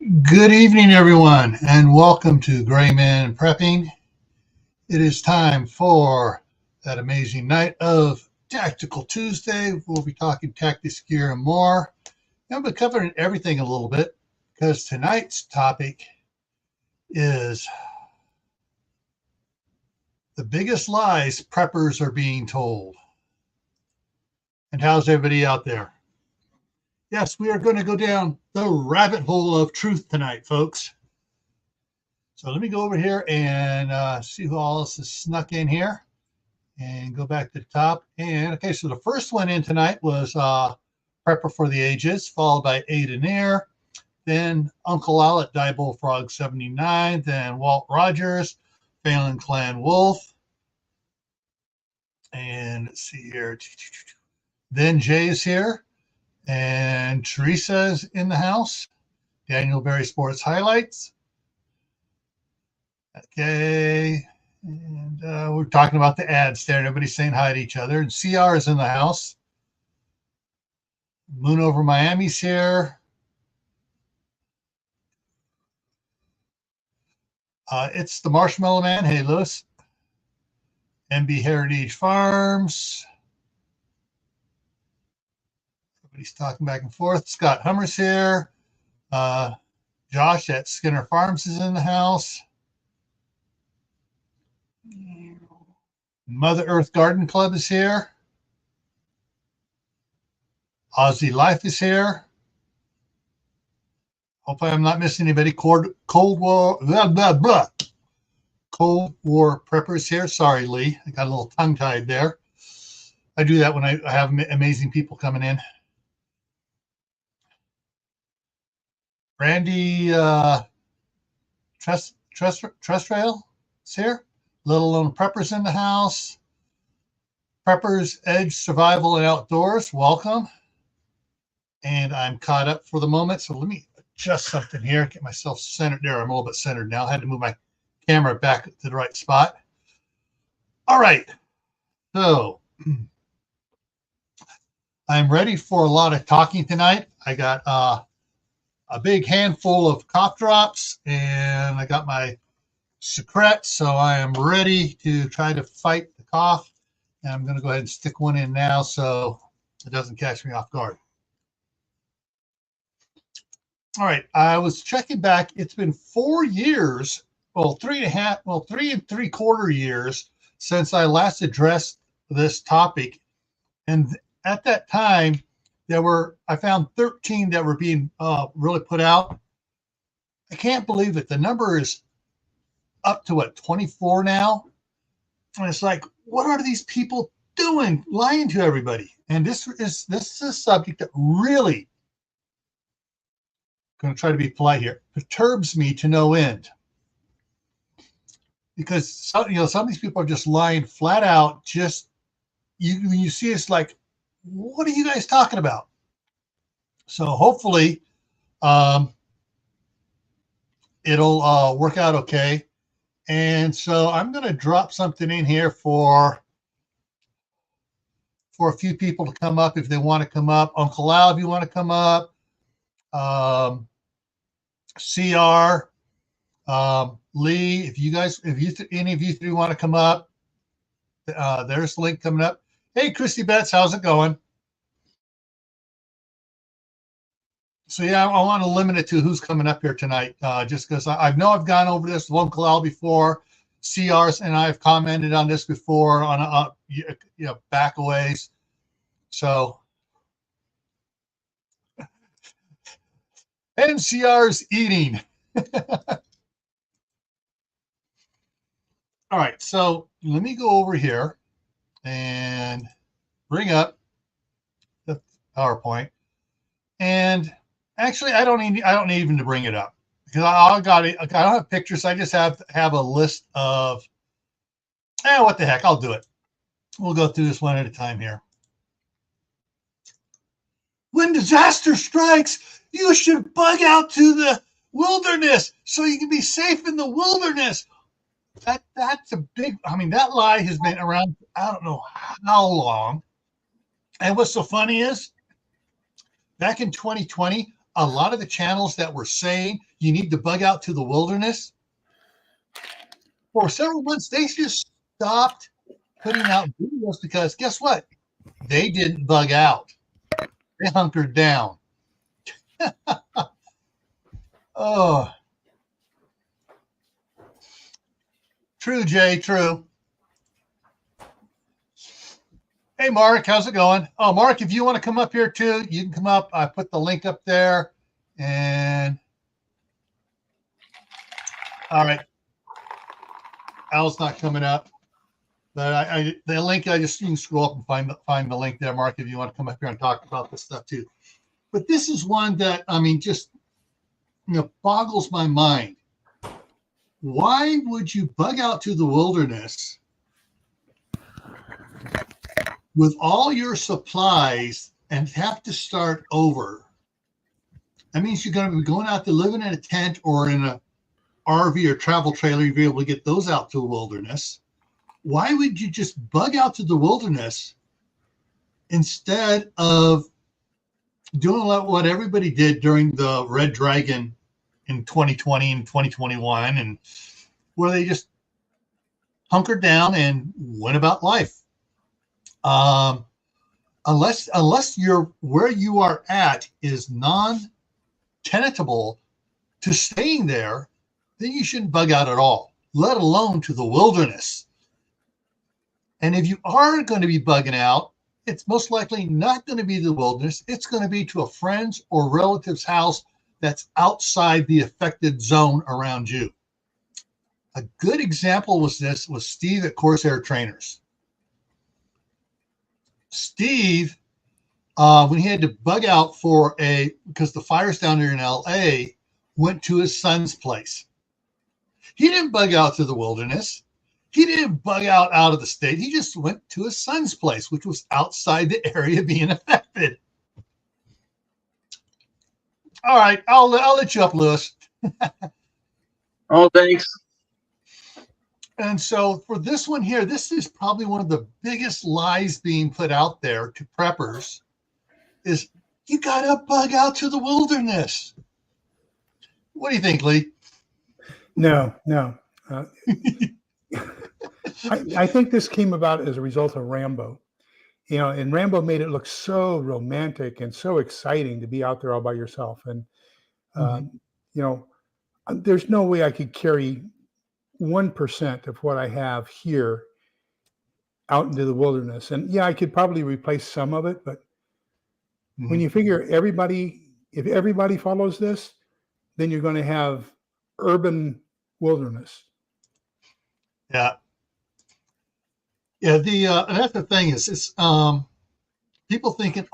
Good evening, everyone, and welcome to Gray Man Prepping. It is time for that amazing night of Tactical Tuesday. We'll be talking tactics, gear, and more. And we'll be covering everything a little bit because tonight's topic is the biggest lies preppers are being told. And how's everybody out there? Yes, we are going to go down the rabbit hole of truth tonight, folks. So let me go over here and see who else is snuck in here and go back to the top. And okay, so the first one in tonight was Prepper for the Ages, followed by Ada Nair, then Uncle Al at Die Bullfrog 79, then Walt Rogers, Phelan Clan Wolf. And let's see here. Then Jay's here, and Teresa's in the house. Daniel Berry Sports Highlights. Okay. And we're talking about the ads there. Everybody's saying hi to each other. And CR is in the house. Moon over Miami's here. It's the Marshmallow Man. Hey, Lewis. MB Heritage Farms. Everybody's talking back and forth. Scott Hummer's here. Josh at Skinner Farms is in the house. Mother Earth Garden Club is here. Aussie Life is here. Hopefully I'm not missing anybody. Cold War, blah, blah, blah. Cold War Preppers here. Sorry, Lee. I got a little tongue-tied there. I do that when I have amazing people coming in. Randy Trestrail is here. Little Lone Preppers in the house. Preppers Edge Survival and Outdoors. Welcome. And I'm caught up for the moment. So let me adjust something here. Get myself centered there. I'm a little bit centered now. I had to move my camera back to the right spot. All right. So I'm ready for a lot of talking tonight. I got a big handful of cough drops, and I got my secret, so I am ready to try to fight the cough. And I'm going to go ahead and stick one in now so it doesn't catch me off guard. All right, I was checking back. It's been 4 years, well, 3.75 years since I last addressed this topic. And at that time, I found 13 that were being really put out. I can't believe it. The number is up to 24 now. And it's like, what are these people doing, lying to everybody? And this is a subject that really, going to try to be polite here, perturbs me to no end. Because some of these people are just lying flat out. Just when you see it's like, what are you guys talking about? So hopefully it'll work out okay. And so I'm going to drop something in here for a few people to come up if they want to come up. Uncle Al, if you want to come up. CR, Lee, if any of you three want to come up, there's the link coming up. Hey, Christy Betts, how's it going? So yeah, I want to limit it to who's coming up here tonight, just because I know I've gone over this with Uncle Al before. CRs and I've commented on this before on back a ways. So NCR's eating. All right, so let me go over here and bring up the PowerPoint. And actually, I don't need even to bring it up because I don't have pictures. I just have a list of, what the heck, I'll do it. We'll go through this one at a time here. When disaster strikes, you should bug out to the wilderness so you can be safe in the wilderness. That's a big, that lie has been around, I don't know how long. And what's so funny is, back in 2020, a lot of the channels that were saying you need to bug out to the wilderness, for several months, they just stopped putting out videos because guess what? They didn't bug out. They hunkered down. Oh, true, Jay, true. Hey, Mark, how's it going? Oh, Mark, if you want to come up here too, you can come up. I put the link up there. And all right. Al's not coming up. But the link, you can scroll up and find the link there, Mark, if you want to come up here and talk about this stuff too. But this is one that, I mean, just boggles my mind. Why would you bug out to the wilderness with all your supplies and have to start over? That means you're going to be going out to living in a tent or in an RV or travel trailer. You'll be able to get those out to the wilderness. Why would you just bug out to the wilderness instead of doing what everybody did during the Red Dragon in 2020 and 2021, and where they just hunkered down and went about life? Unless you're where you are at is non-tenable to staying there, then you shouldn't bug out at all, let alone to the wilderness. And if you are going to be bugging out, it's most likely not going to be the wilderness. It's going to be to a friend's or relative's house that's outside the affected zone around you. A good example was Steve at Corsair Trainers. Steve, when he had to bug out because the fires down here in LA, went to his son's place. He didn't bug out to the wilderness. He didn't bug out of the state. He just went to his son's place, which was outside the area being affected. All right, I'll let you up, Lewis. Oh, thanks. And so for this one here, this is probably one of the biggest lies being put out there to preppers is you got to bug out to the wilderness. What do you think, Lee? No. I think this came about as a result of Rambo. And Rambo made it look so romantic and so exciting to be out there all by yourself. And, there's no way I could carry 1% of what I have here out into the wilderness. And yeah, I could probably replace some of it, but when you figure if everybody follows this, then you're going to have urban wilderness. Yeah. That's the thing is people thinking,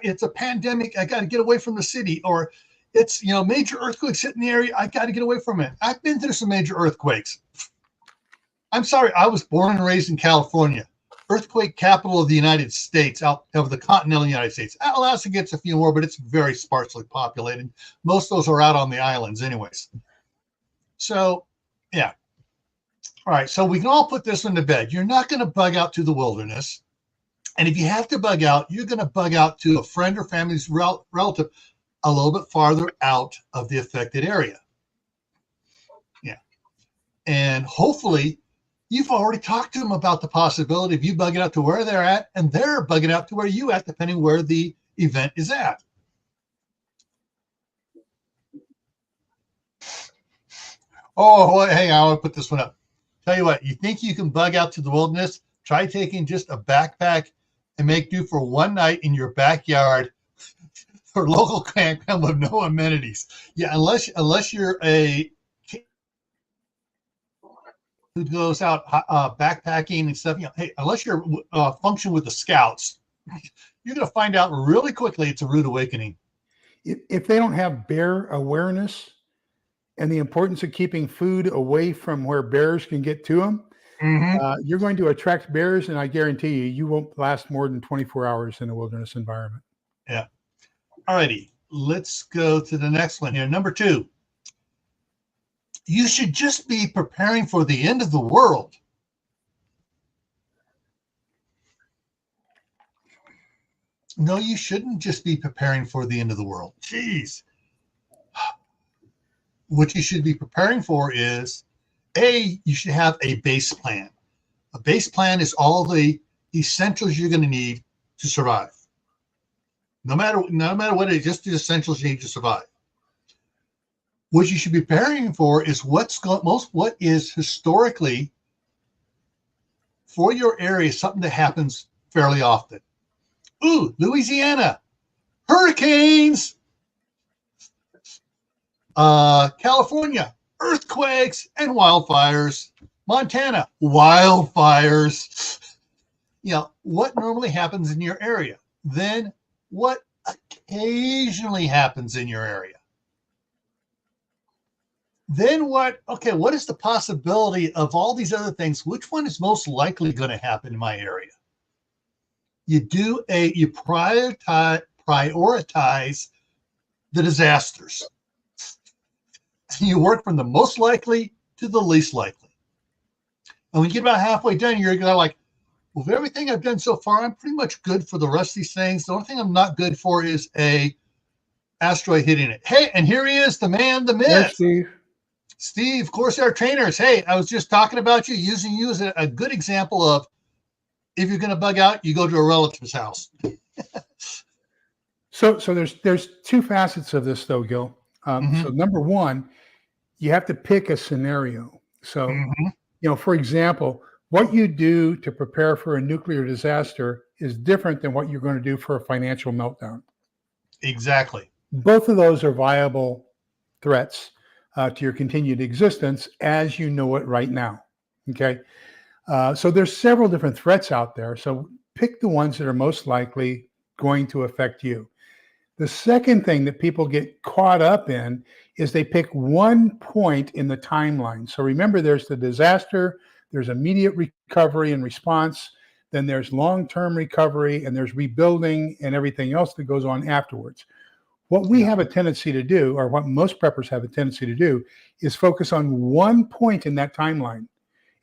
it's a pandemic. I got to get away from the city, or it's, major earthquakes hitting the area. I got to get away from it. I've been through some major earthquakes. I'm sorry. I was born and raised in California, earthquake capital of the United States, out of the continental United States. Alaska gets a few more, but it's very sparsely populated. Most of those are out on the islands anyways. So, yeah. All right. So we can all put this one to bed. You're not going to bug out to the wilderness. And if you have to bug out, you're going to bug out to a friend or family's relative a little bit farther out of the affected area. Yeah. And hopefully you've already talked to them about the possibility of you bugging out to where they're at, and they're bugging out to where you at, depending where the event is at. Oh, well, hang on, I want to put this one up. Tell you what, you think you can bug out to the wilderness? Try taking just a backpack and make do for one night in your backyard for local campground with no amenities. Yeah, unless you're a who goes out backpacking and stuff. Hey, unless you're function with the scouts, you're going to find out really quickly it's a rude awakening. If they don't have bear awareness and the importance of keeping food away from where bears can get to them, you're going to attract bears, and I guarantee you won't last more than 24 hours in a wilderness environment. Yeah. All righty. Let's go to the next one here. Number 2. You should just be preparing for the end of the world. No, you shouldn't just be preparing for the end of the world. Jeez. What you should be preparing for is, you should have a base plan. A base plan is all the essentials you're going to need to survive. No matter what it is, just the essentials you need to survive. What you should be preparing for is what is historically for your area something that happens fairly often. Ooh, Louisiana, hurricanes. California, earthquakes and wildfires. Montana, wildfires. What normally happens in your area? Then what occasionally happens in your area? Then what is the possibility of all these other things? Which one is most likely going to happen in my area? You prioritize the disasters. You work from the most likely to the least likely. And when you get about halfway done, you're like, well, with everything I've done so far, I'm pretty much good for the rest of these things. The only thing I'm not good for is a asteroid hitting it. Hey, and here he is, the man, the myth. There's Steve. Steve, Corsair Trainers. Hey, I was just talking about you, using you as a good example of, if you're going to bug out, you go to a relative's house. So there's two facets of this, though, Gil. So number one, you have to pick a scenario. So, for example, what you do to prepare for a nuclear disaster is different than what you're going to do for a financial meltdown. Exactly. Both of those are viable threats to your continued existence as you know it right now. Okay. So there's several different threats out there. So pick the ones that are most likely going to affect you. The second thing that people get caught up in is they pick one point in the timeline. So remember, there's the disaster, there's immediate recovery and response, then there's long-term recovery, and there's rebuilding and everything else that goes on afterwards. What we have a tendency to do, or what most preppers have a tendency to do, is focus on one point in that timeline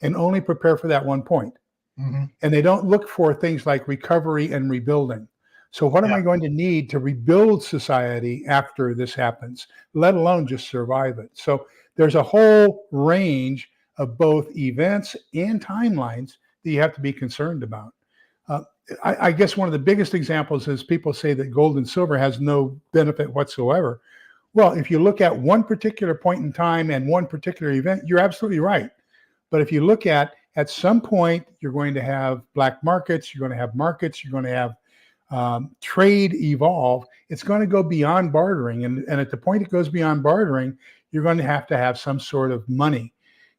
and only prepare for that one point. And they don't look for things like recovery and rebuilding. So what am I going to need to rebuild society after this happens, let alone just survive it? So there's a whole range of both events and timelines that you have to be concerned about. I guess one of the biggest examples is people say that gold and silver has no benefit whatsoever. Well, if you look at one particular point in time and one particular event, you're absolutely right. But if you look at some point, you're going to have black markets, you're going to have markets, you're going to have trade evolve. It's going to go beyond bartering. And at the point it goes beyond bartering, you're going to have some sort of money.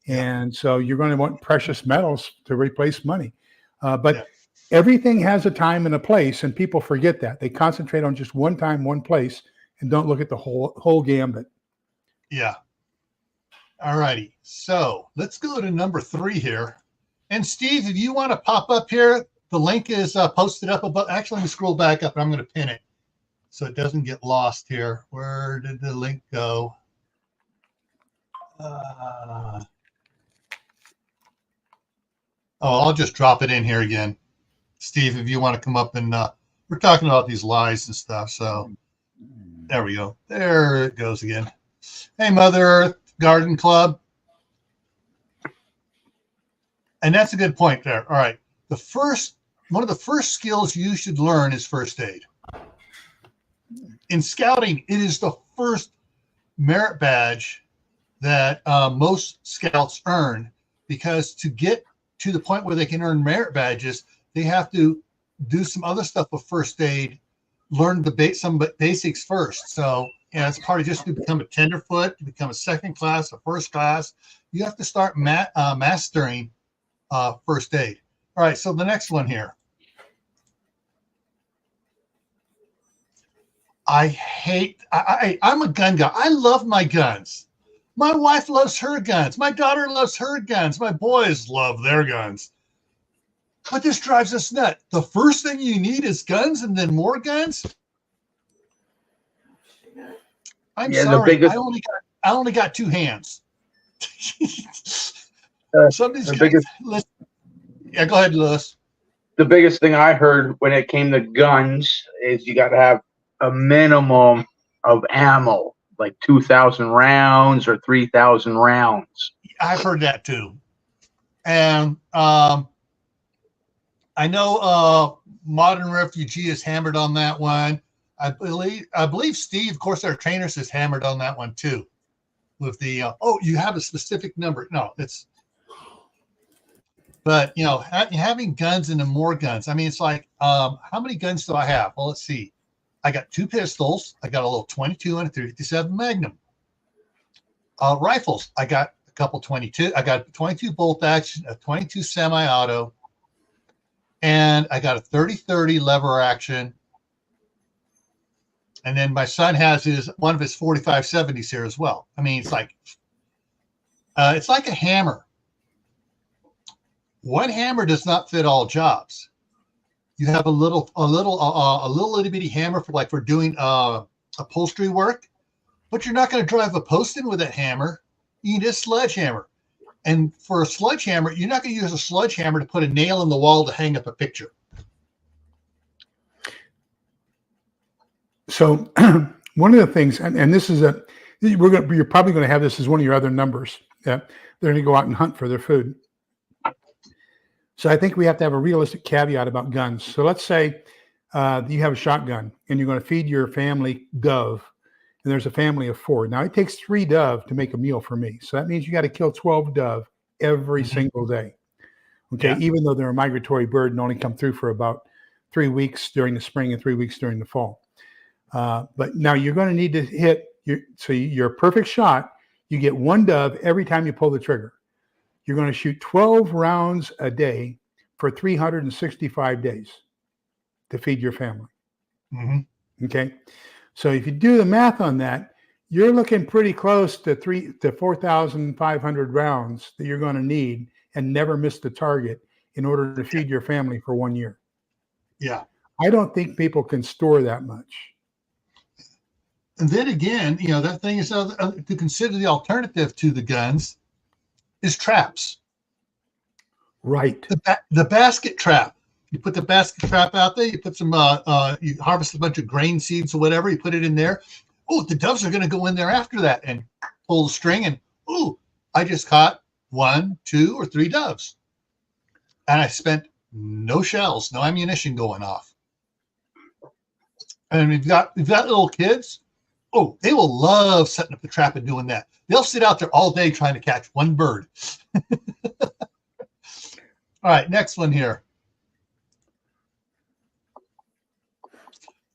And so you're going to want precious metals to replace money. But everything has a time and a place, and people forget that. They concentrate on just one time, one place, and don't look at the whole gambit. Yeah. All righty. So let's go to number 3 here. And Steve, if you want to pop up here, the link is posted up above. Actually, let me scroll back up and I'm going to pin it so it doesn't get lost here. Where did the link go? I'll just drop it in here again. Steve, if you want to come up and we're talking about these lies and stuff. So there we go. There it goes again. Hey, Mother Earth Garden Club. And that's a good point there. All right. One of the first skills you should learn is first aid. In scouting, it is the first merit badge that most scouts earn, because to get to the point where they can earn merit badges, they have to do some other stuff with first aid, learn some basics first. So, it's part of just to become a tenderfoot, to become a second class, a first class. You have to start mastering first aid. All right, so the next one here. I'm a gun guy. I love my guns. My wife loves her guns. My daughter loves her guns. My boys love their guns. But this drives us nuts. The first thing you need is guns and then more guns? I'm sorry. I only got 2 hands. Some of these guys, go ahead, Lewis. the biggest thing I heard when it came to guns is you got to have a minimum of ammo, like 2,000 rounds or 3,000 rounds. I've heard that too. And I know Modern Refugee is hammered on that one. I believe Steve, of course, our trainers, is hammered on that one too. With the you have a specific number. No, it's. But you know, having guns and then more guns. I mean, it's like, how many guns do I have? Well, let's see. I got 2 pistols. I got a little 22 and a 357 Magnum. Rifles. I got a couple 22. I got a 22 bolt action, a 22 semi-auto, and I got a 30-30 lever action. And then my son has one of his 45-70s here as well. I mean, it's like a hammer. One hammer does not fit all jobs. You have a little itty bitty hammer for doing upholstery work, but you're not going to drive a post in with that hammer. You need a sledgehammer. And for a sledgehammer, you're not going to use a sledgehammer to put a nail in the wall to hang up a picture. So one of the things, and this is you're probably going to have this as one of your other numbers. Yeah, they're going to go out and hunt for their food. So I think we have to have a realistic caveat about guns. So let's say you have a shotgun and you're going to feed your family dove, and there's a family of 4. Now it takes 3 dove to make a meal for me. So that means you got to kill 12 dove every single day. Okay, yeah. Even though they're a migratory bird and only come through for about 3 weeks during the spring and 3 weeks during the fall. But now you're going to need to hit your perfect shot. You get 1 dove every time you pull the trigger. You're going to shoot 12 rounds a day for 365 days to feed your family. Mm-hmm. Okay. So if you do the math on that, you're looking pretty close to 4,500 rounds that you're going to need and never miss the target in order to feed your family for 1 year. Yeah. I don't think people can store that much. And then again, you know, that thing is to consider the alternative to the guns is traps. Right. The basket trap. You put the basket trap out there, you put some, you harvest a bunch of grain seeds or whatever, you put it in there. Oh, the doves are going to go in there after that and pull the string, and I just caught 1, 2, or 3 doves. And I spent no shells, no ammunition going off. And we've got little kids. Oh, they will love setting up the trap and doing that. They'll sit out there all day trying to catch 1 bird. All right, next one here.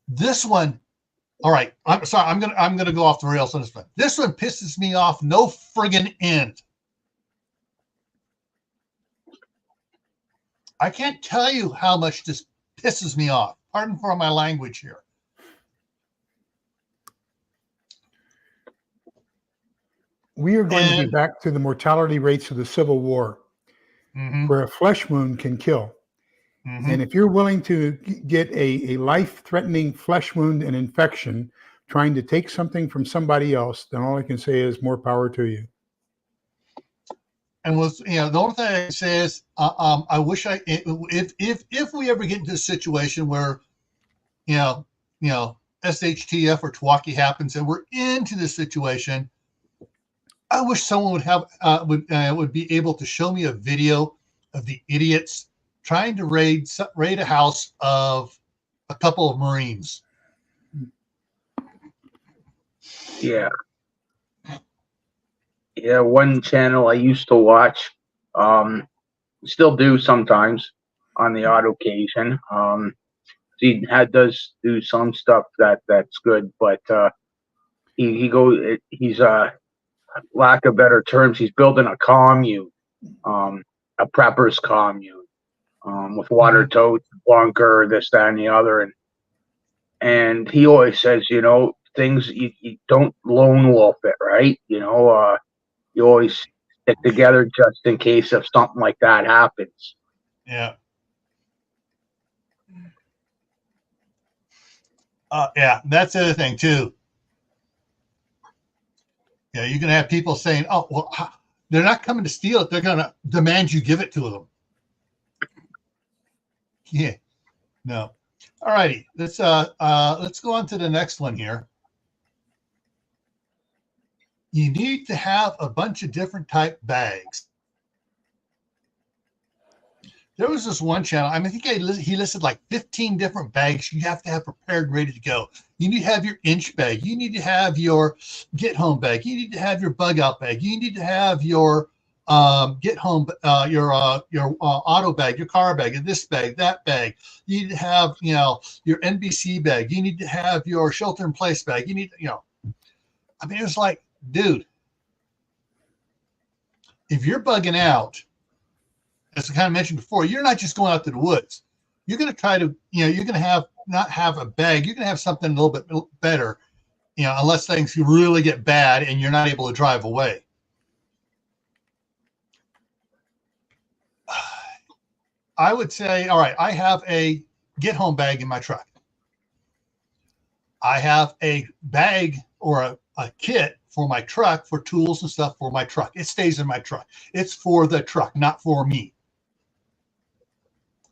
This one, all right. I'm sorry. I'm gonna go off the rails on this one. This one pisses me off no friggin' end. I can't tell you how much this pisses me off. Pardon for my language here. We are going to be back to the mortality rates of the Civil War, where a flesh wound can kill. And if you're willing to get a life-threatening flesh wound and infection trying to take something from somebody else, then all I can say is more power to you. And the only thing I can say is, I wish if we ever get into a situation where, SHTF or Twaki happens and we're into this situation, I wish someone would be able to show me a video of the idiots trying to raid a house of a couple of Marines. Yeah. Yeah, one channel I used to watch, still do sometimes on the odd occasion. He does do some stuff that's good, but he's lack of better terms, he's building a commune, a preppers commune, with water totes, bunker, this, that, and the other, and he always says, things you don't lone wolf it, right? You always stick together just in case if something like that happens. Yeah. Yeah, that's the other thing too. Yeah, you're going to have people saying, "Oh, well, they're not coming to steal it; they're going to demand you give it to them." Yeah. No. All righty. Let's go on to the next one here. You need to have a bunch of different type bags. There was this one channel. I mean, I think he listed like 15 different bags you have to have prepared and ready to go. You need to have your inch bag. You need to have your get home bag. You need to have your bug out bag. You need to have your get home, your auto bag, your car bag, and this bag, that bag. You need to have, your NBC bag. You need to have your shelter in place bag. You need, I mean, it's like, dude, if you're bugging out, as I kind of mentioned before, you're not just going out to the woods. You're going to try to, you're going to not have a bag. You're going to have something a little bit better, unless things really get bad and you're not able to drive away. I would say, all right, I have a get home bag in my truck. I have a bag or a kit for my truck for tools and stuff for my truck. It stays in my truck. It's for the truck, not for me.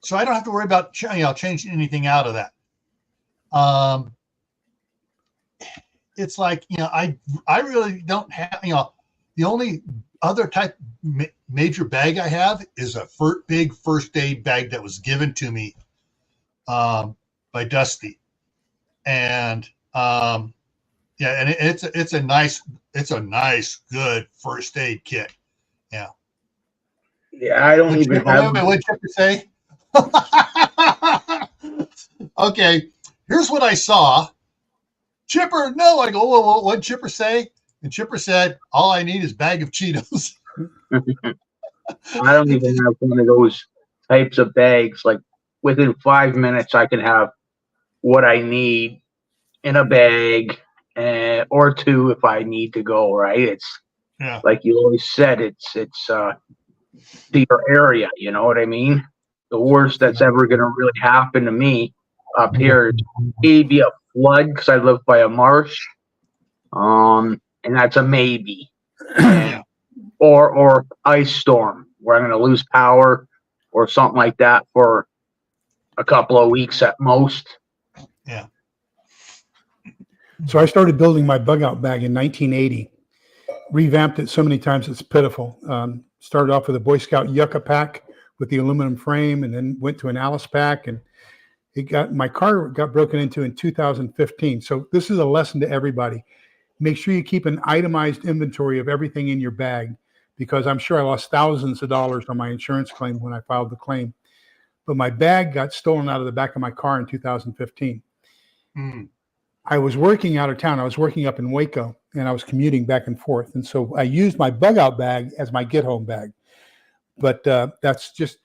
So I don't have to worry about changing anything out of that. It's like, I really don't have, the only other type major bag I have is a big first aid bag that was given to me by Dusty. And and it's a nice, good first aid kit. Yeah. Yeah, I don't even have. What'd Chipper say? Okay, here's what I saw. Chipper, no. I go, whoa, what'd Chipper say? And Chipper said, all I need is a bag of Cheetos. I don't even have one of those types of bags. Like within 5 minutes, I can have what I need in a bag or two if I need to go, right? It's like you always said, it's to your area, you know what I mean? The worst that's ever going to really happen to me up here is maybe a flood because I live by a marsh. And that's a maybe. Or ice storm where I'm going to lose power or something like that for a couple of weeks at most. Yeah. So I started building my bug out bag in 1980. Revamped it so many times it's pitiful. Started off with a Boy Scout Yucca pack with the aluminum frame, and then went to an Alice pack, and my car got broken into in 2015. So this is a lesson to everybody. Make sure you keep an itemized inventory of everything in your bag, because I'm sure I lost thousands of dollars on my insurance claim when I filed the claim. But my bag got stolen out of the back of my car in 2015. I was working out of town. I was working up in Waco, and I was commuting back and forth. And so I used my bug out bag as my get home bag. But that's just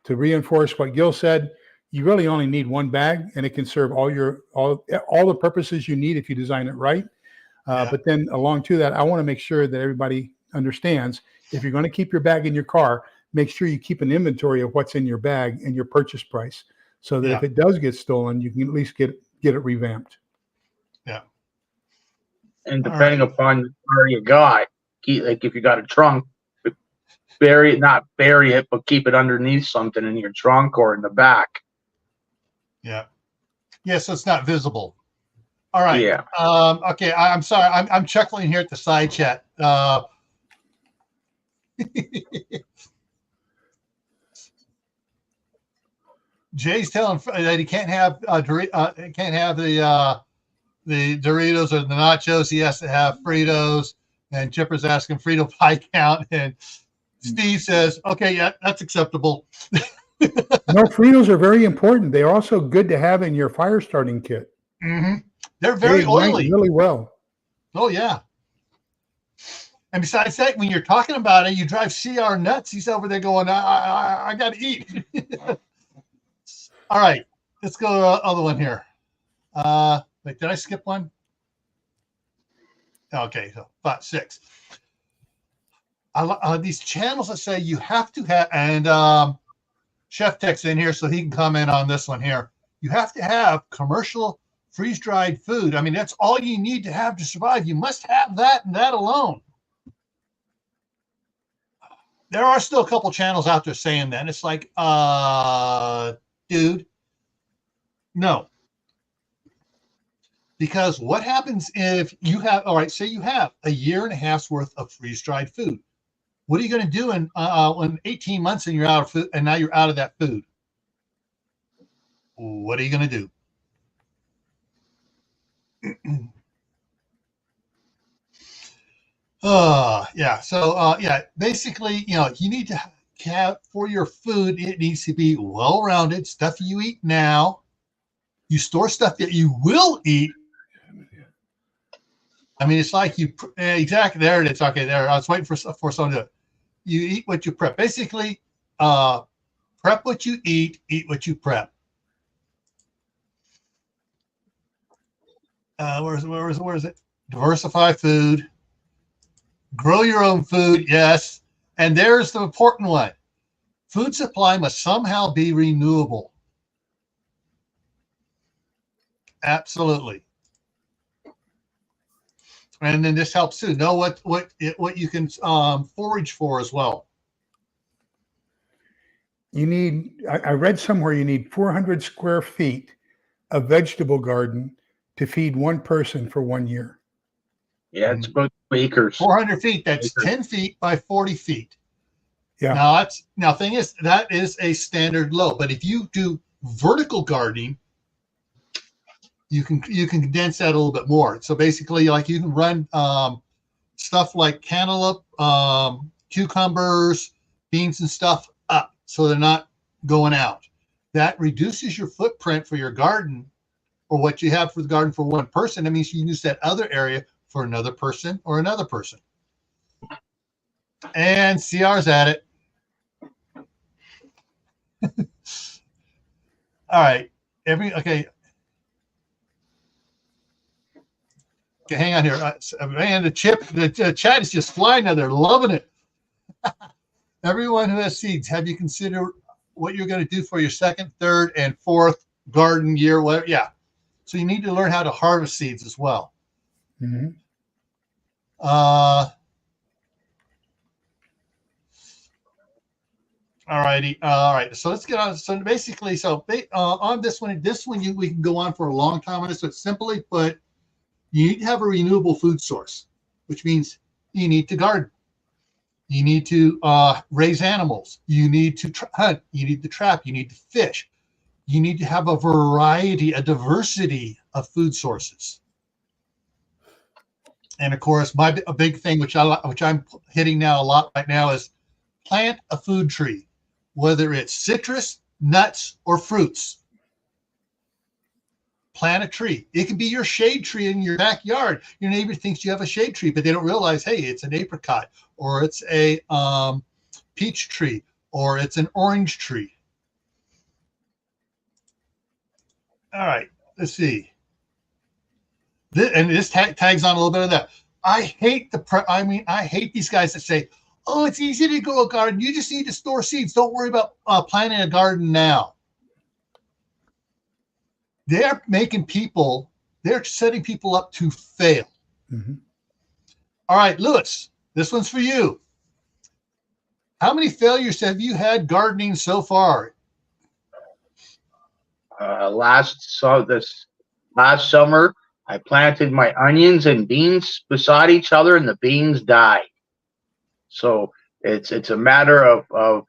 to reinforce what Gil said. You really only need one bag, and it can serve all the purposes you need if you design it right. But then along to that, I want to make sure that everybody understands, if you're going to keep your bag in your car, make sure you keep an inventory of what's in your bag and your purchase price, so that if it does get stolen, you can at least get it revamped. Yeah. And depending upon where you got, like if you got a trunk, not bury it, but keep it underneath something in your trunk or in the back. Yeah. Yeah, so it's not visible. All right. Yeah. Okay. I'm sorry. I'm chuckling here at the side chat. Jay's telling that he can't have the Doritos or the nachos. He has to have Fritos. And Chipper's asking Frito pie count, and Steve says, "Okay, yeah, that's acceptable." No, Fritos are very important. They're also good to have in your fire starting kit. Mm-hmm. They're very oily. Really well. Oh, yeah. And besides that, when you're talking about it, you drive CR nuts. He's over there going, I got to eat. All right. Let's go to the other one here. Wait, did I skip one? Okay, so 5, 6. These channels that say you have to have, and Chef Tech's in here so he can comment on this one here. You have to have commercial freeze-dried food. I mean, that's all you need to have to survive. You must have that and that alone. There are still a couple channels out there saying that. And it's like, dude. No. Because what happens if you have, all right, say you have a year and a half's worth of freeze-dried food. What are you going to do in 18 months and you're out of food, and now you're out of that food? What are you going to do? Yeah. So, yeah, basically, you need to have for your food, it needs to be well-rounded. Stuff you eat now. You store stuff that you will eat. I mean, it's like exactly, there it is. Okay, there. I was waiting for someone to do it. You eat what you prep. Basically, prep what you eat what you prep. Where is it? Diversify food. Grow your own food, yes. And there's the important one. Food supply must somehow be renewable. Absolutely. And then this helps too. Know what you can forage for as well. You need, I read somewhere you need 400 square feet of vegetable garden to feed one person for 1 year. Yeah, it's about 2 acres. 400 feet, that's 10 feet by 40 feet. Yeah. Now thing is, that is a standard low. But if you do vertical gardening, you can condense that a little bit more. So basically, like you can run stuff like cantaloupe, cucumbers, beans and stuff up so they're not going out. That reduces your footprint for your garden, or what you have for the garden for one person. That means you can use that other area for another person or another person. And CR's at it. All right. Okay, hang on here. Man, the chat is just flying now. They're loving it. Everyone who has seeds, have you considered what you're going to do for your second, third, and fourth garden year? Whatever. Yeah. So you need to learn how to harvest seeds as well. Mm-hmm. All righty. All right. So let's get on. So basically, on this one, we can go on for a long time on this. But simply put, you need to have a renewable food source, which means you need to garden. You need to raise animals. You need to hunt. You need to trap. You need to fish. You need to have a diversity of food sources. And of course, a big thing, which I'm hitting now a lot right now, is plant a food tree, whether it's citrus, nuts, or fruits. Plant a tree. It can be your shade tree in your backyard. Your neighbor thinks you have a shade tree, but they don't realize, hey, it's an apricot, or it's a peach tree, or it's an orange tree. All right, let's see. This tags on a little bit of that. I hate these guys that say, oh, it's easy to grow a garden. You just need to store seeds. Don't worry about planting a garden now. They're setting people up to fail. Mm-hmm. All right, Lewis, this one's for you. How many failures have you had gardening so far? This last summer, I planted my onions and beans beside each other, and the beans died. So it's a matter of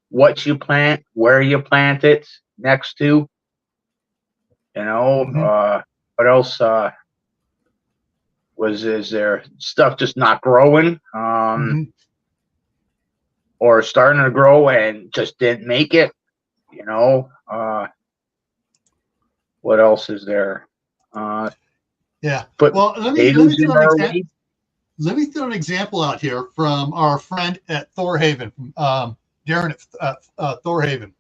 what you plant, where you plant it next to. Mm-hmm. What else is there? Stuff just not growing, Mm-hmm. or starting to grow and just didn't make it. What else is there? Yeah. But well, let me throw an example out here from our friend at Thorhaven, Darren at Thorhaven.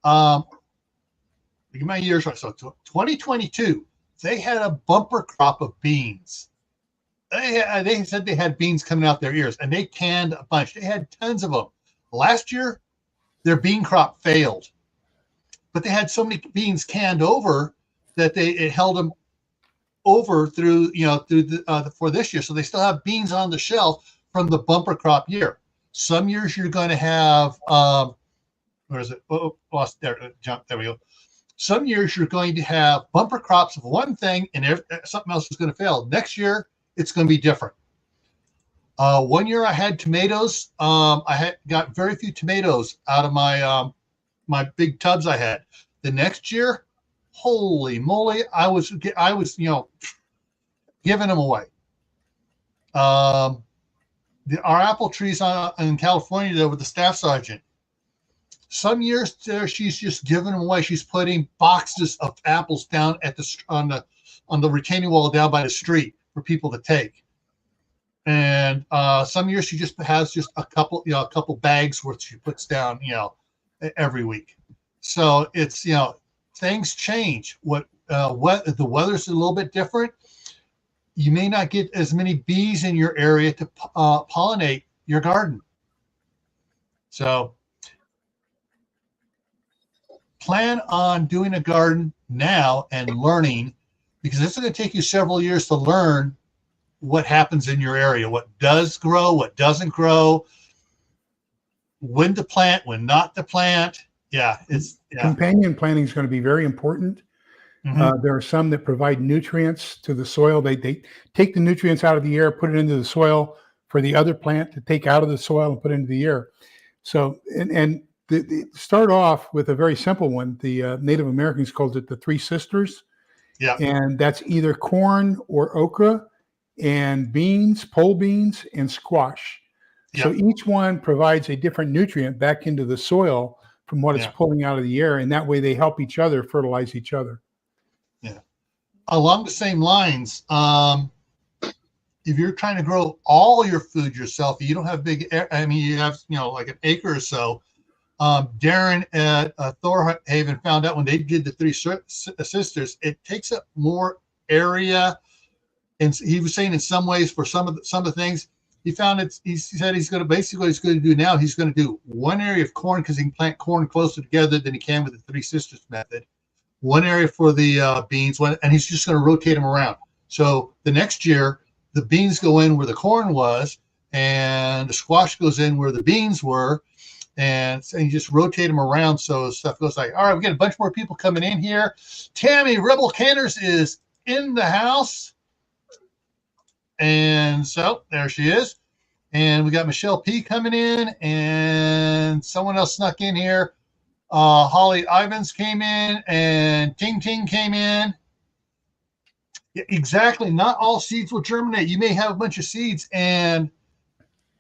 Look at my years right. So 2022, they had a bumper crop of beans. They said they had beans coming out their ears, and they canned a bunch. They had tons of them. Last year, their bean crop failed, but they had so many beans canned over that it held them over through for this year. So they still have beans on the shelf from the bumper crop year. Some years you're going to have Where is it? Oh, lost there. Jump. There we go. Some years you're going to have bumper crops of one thing, and something else is going to fail. Next year it's going to be different. One year I had tomatoes. I had got very few tomatoes out of my my big tubs I had. The next year, holy moly, I was giving them away. Our apple trees in California there with the staff sergeant. Some years there she's just giving them away. She's putting boxes of apples down at on the retaining wall down by the street for people to take. And some years she just has just a couple bags worth she puts down, every week. So it's, things change. What the weather's a little bit different. You may not get as many bees in your area to pollinate your garden. So plan on doing a garden now and learning, because it's going to take you several years to learn what happens in your area, what does grow, what doesn't grow, when to plant, when not to plant. Companion planting is going to be very important. Mm-hmm. There are some that provide nutrients to the soil. They take the nutrients out of the air, put it into the soil for the other plant to take out of the soil and put into the air. So, and start off with a very simple one. The Native Americans called it the Three Sisters. Yeah. And that's either corn or okra and beans, pole beans, and squash. Yeah. So each one provides a different nutrient back into the soil from what it's pulling out of the air. And that way they help each other fertilize each other. Yeah. Along the same lines, if you're trying to grow all your food yourself, you don't have you have, like an acre or so. Darren at Thorhaven found out when they did the Three Sisters, it takes up more area. And he was saying in some ways for some of the things, he said he's going to do now, he's going to do one area of corn because he can plant corn closer together than he can with the Three Sisters method. One area for the beans, and he's just going to rotate them around. So the next year, the beans go in where the corn was, and the squash goes in where the beans were, and you just rotate them around so stuff goes like, all right, we got a bunch more people coming in here. Tammy Rebel Canners is in the house. And so there she is. And we got Michelle P coming in, and someone else snuck in here. Holly Ivans came in, and Ting Ting came in. Yeah, exactly. Not all seeds will germinate. You may have a bunch of seeds, and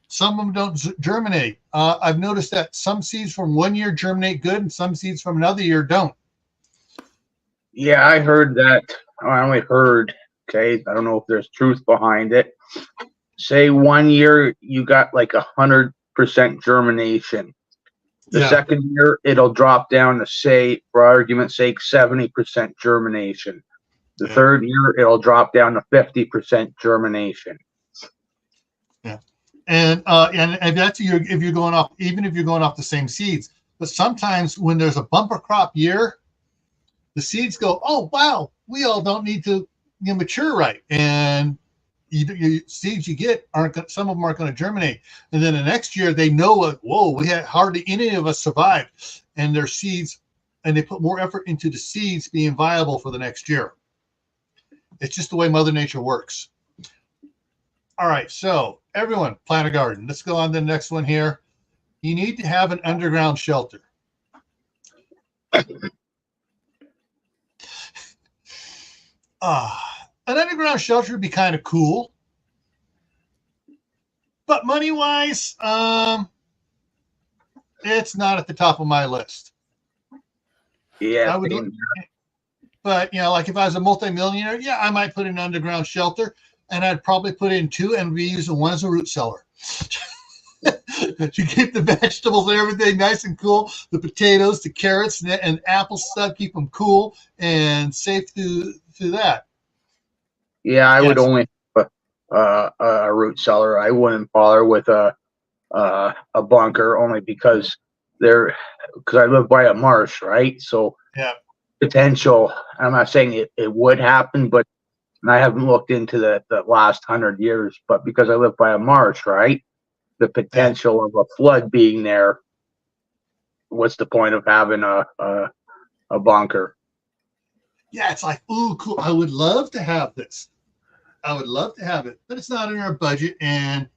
some of them don't germinate. I've noticed that some seeds from one year germinate good, and some seeds from another year don't. Yeah, I heard that. I only heard. Okay, I don't know if there's truth behind it. Say 1 year you got like 100% germination. The second year it'll drop down to, say, for argument's sake, 70% germination. The third year it'll drop down to 50% germination. Yeah, and that's if you're going off, even if you're going off the same seeds. But sometimes when there's a bumper crop year, the seeds go, oh wow, we all don't need to mature right, and your seeds you get some of them aren't going to germinate, and then the next year they know, whoa, we had hardly any of us survived, and their seeds, and they put more effort into the seeds being viable for the next year. It's just the way Mother Nature works. All right, so everyone, plant a garden. Let's go on to the next one here. You need to have an underground shelter. An underground shelter would be kind of cool, but money-wise, it's not at the top of my list. Yeah, but like if I was a multimillionaire, I might put in an underground shelter, and I'd probably put in two and be using one as a root cellar. To keep the vegetables and everything nice and cool, the potatoes, the carrots, and apple stuff, keep them cool and safe to that. Yeah, I would only put a root cellar. I wouldn't bother with a bunker, only because I live by a marsh, right? So potential. I'm not saying it would happen, but I haven't looked into the last 100 years. But because I live by a marsh, right, the potential of a flood being there what's the point of having a bunker? Yeah, it's like, ooh, cool. I would love to have this. I would love to have it, but it's not in our budget and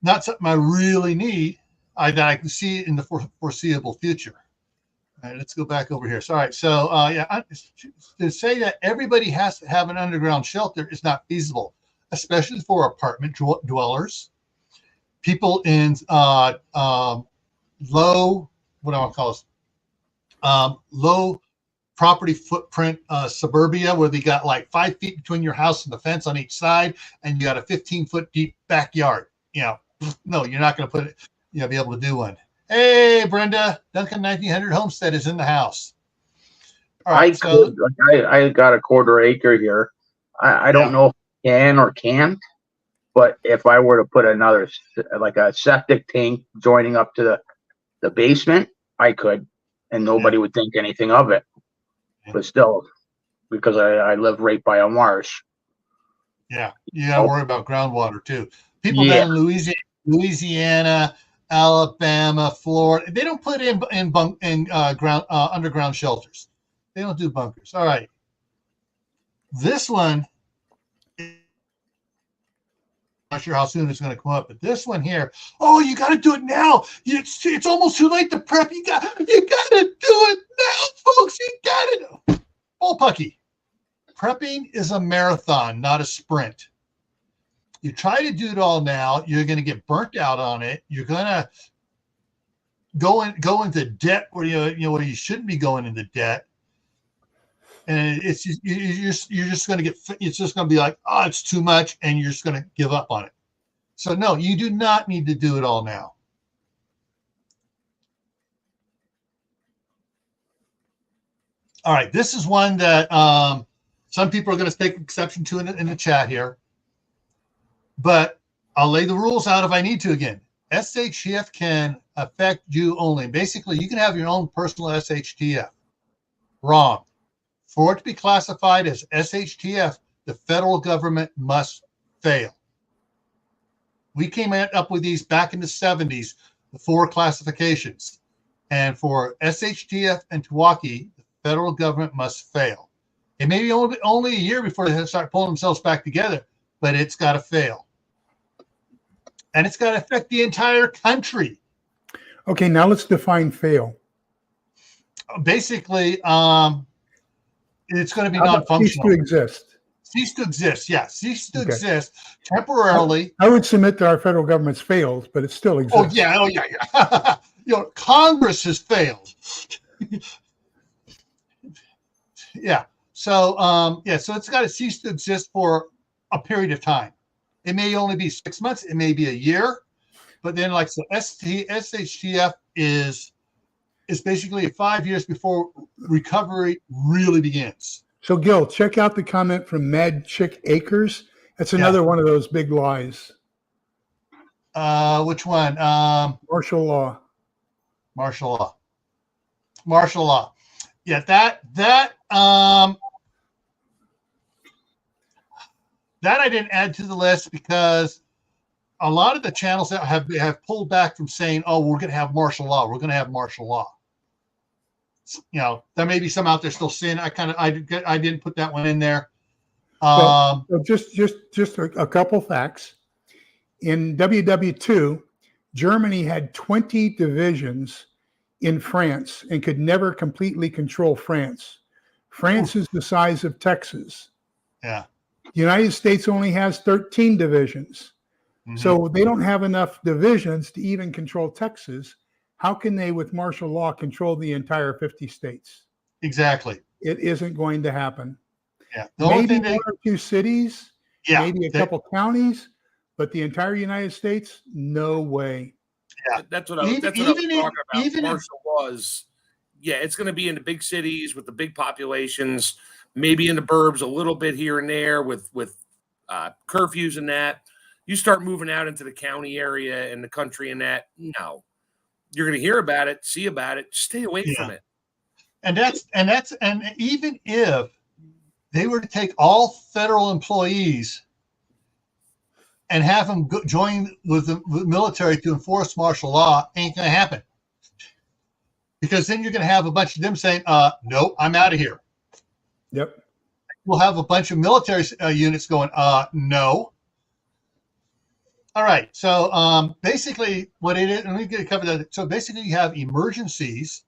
not something I really need. That I can see in the foreseeable future. All right, let's go back over here. So, all right, so to say that everybody has to have an underground shelter is not feasible, especially for apartment dwellers, people in low, what do I want to call this? Low property footprint suburbia, where they got like 5 feet between your house and the fence on each side, and you got a 15-foot deep backyard. No, you're not going to put it. Be able to do one. Hey, Brenda, Duncan 1900 Homestead is in the house. All right, I got a 1/4 acre here. I don't know if I can or can't, but if I were to put another, like a septic tank joining up to the basement, I could, and nobody would think anything of it. But still, because I live right by a marsh. Yeah, you got to worry about groundwater too. People down in Louisiana, Alabama, Florida, they don't put in underground shelters. They don't do bunkers. All right. This one, I'm not sure how soon it's going to come up, but this one here, oh, you got to do it now. It's almost too late to prep. You got to do it now, folks. You got it. Bullpucky. Prepping is a marathon, not a sprint. You try to do it all now, you're going to get burnt out on it. You're going to go into debt where where you shouldn't be going into debt, and it's just, you're just going to get. It's just going to be like, oh, it's too much, and you're just going to give up on it. So no, you do not need to do it all now. All right, this is one that some people are going to take exception to in the chat here. But I'll lay the rules out if I need to again. SHTF can affect you only. Basically, you can have your own personal SHTF. Wrong. For it to be classified as SHTF, the federal government must fail. We came up with these back in the 70s, the 4 classifications. And for SHTF and Tawaki, the federal government must fail. It may be only a year before they start pulling themselves back together, but it's got to fail. And it's got to affect the entire country. Okay, now let's define fail. Basically, it's going to be non-functional. Cease to exist. Cease to exist, yeah. Cease to exist temporarily. I would submit that our federal government's failed, but it still exists. Oh yeah. Congress has failed. Yeah. So so it's got to cease to exist for a period of time. It may only be 6 months, it may be a year, but then like so SHTF is basically 5 years before recovery really begins. So Gil, check out the comment from Mad Chick Acres. That's another one of those big lies. Which one? Martial law. Martial law. Yeah, that I didn't add to the list because a lot of the channels that have pulled back from saying, "Oh, we're going to have martial law. We're going to have martial law." There may be some out there still saying I didn't put that one in there. So just a couple facts. In WW2, Germany had 20 divisions in France and could never completely control France. France is the size of Texas. Yeah. The United States only has 13 divisions. Mm-hmm. So they don't have enough divisions to even control Texas. How can they, with martial law, control the entire 50 states? Exactly. It isn't going to happen. Yeah. Maybe one or two cities, maybe a couple counties, but the entire United States, no way. Yeah, that's what I was talking about. Martial laws. Yeah, it's going to be in the big cities with the big populations, maybe in the burbs a little bit here and there with curfews and that. You start moving out into the county area and the country and that, no. You're going to hear about it, see about it, stay away from it. And even if they were to take all federal employees and have them join with the military to enforce martial law, ain't going to happen. because then you're going to have a bunch of them saying, no, I'm out of here. Yep. We'll have a bunch of military units going, no. All right. So basically what it is, and we get covered that. So basically you have emergencies,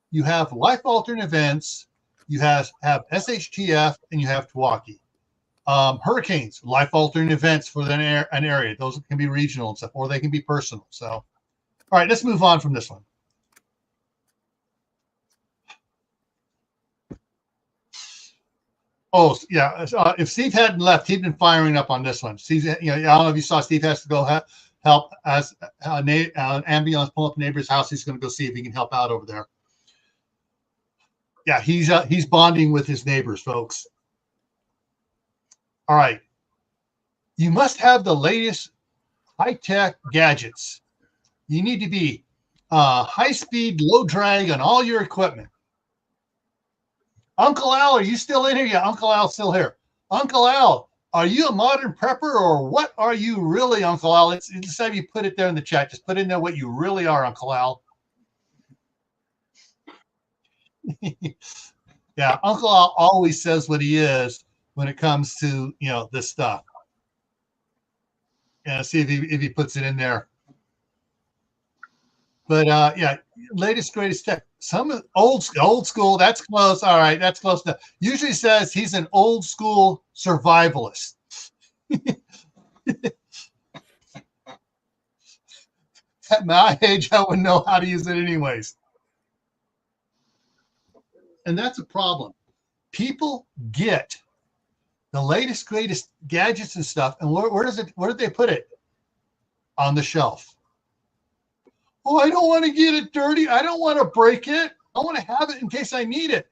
you have life-altering events, you have SHTF, and you have Milwaukee. Hurricanes, life-altering events for an area. Those can be regional and stuff, or they can be personal. So, all right, let's move on from this one. Oh, yeah. If Steve hadn't left, he'd been firing up on this one. Steve, I don't know if you saw Steve has to go help as an ambulance pull up a neighbor's house. He's going to go see if he can help out over there. Yeah, he's bonding with his neighbors, folks. All right. You must have the latest high-tech gadgets. You need to be high-speed, low drag on all your equipment. Uncle Al, are you still in here? Yeah, Uncle Al's still here. Uncle Al, are you a modern prepper, or what are you really, Uncle Al? Let's have you put it there in the chat. Just put in there what you really are, Uncle Al. Yeah, Uncle Al always says what he is when it comes to this stuff. Yeah, see if he puts it in there. But yeah, latest greatest tech. Some old school. That's close. All right, that's close enough. Usually says he's an old school survivalist. At my age, I wouldn't know how to use it anyways. And that's a problem. People get the latest, greatest gadgets and stuff, and where did they put it? On the shelf. Oh, I don't want to get it dirty. I don't want to break it. I want to have it in case I need it.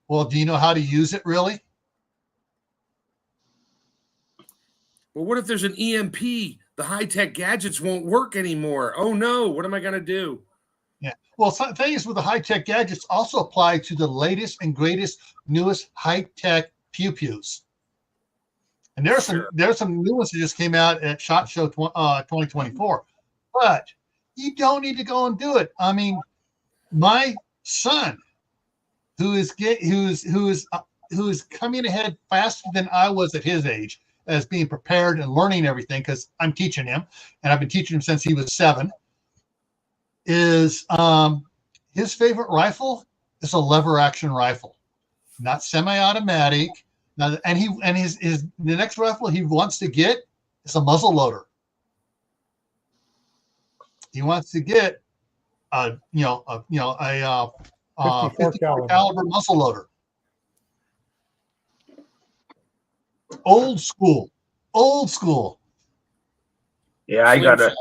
Well, do you know how to use it really? Well, what if there's an EMP? The high-tech gadgets won't work anymore. Oh, no. What am I going to do? Yeah. Well, the thing is with the high-tech gadgets also apply to the latest and greatest, newest high-tech pew-pews. And there's some new ones that just came out at SHOT Show 2024. But you don't need to go and do it. I mean, my son, who is coming ahead faster than I was at his age, as being prepared and learning everything, because I'm teaching him, and I've been teaching him since he was 7. Is his favorite rifle is a lever action rifle, not semi-automatic. Now, and his the next rifle he wants to get is a muzzle loader. He wants to get a 54 caliber muzzle loader. Old school. Yeah, I got a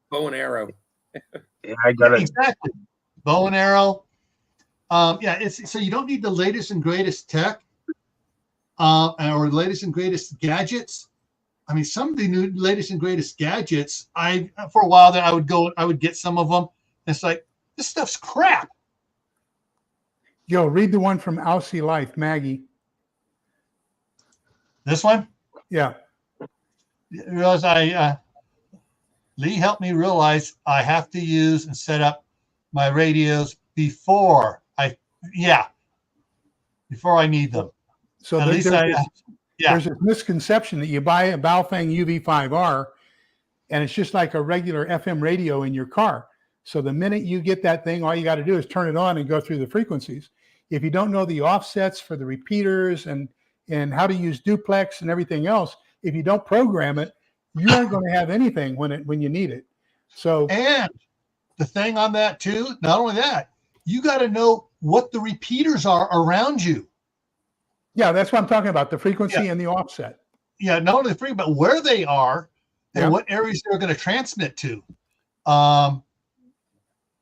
bow and arrow. Yeah, I got it. Exactly. Bow and arrow. Yeah, so you don't need the latest and greatest tech, or latest and greatest gadgets. I mean, some of the new latest and greatest gadgets, for a while there, I would get some of them. And it's like, this stuff's crap. Yo, read the one from Aussie Life, Maggie. This one? Yeah. Lee helped me realize I have to use and set up my radios before I need them. So there's a misconception that you buy a Baofeng UV5R and it's just like a regular FM radio in your car. So the minute you get that thing, all you got to do is turn it on and go through the frequencies. If you don't know the offsets for the repeaters and how to use duplex and everything else, if you don't program it, you aren't going to have anything when you need it. So, and the thing on that too, not only that, you got to know what the repeaters are around you. Yeah, that's what I'm talking about, the frequency and the offset. Yeah, not only the frequency, but where they are and what areas they're going to transmit to. Well,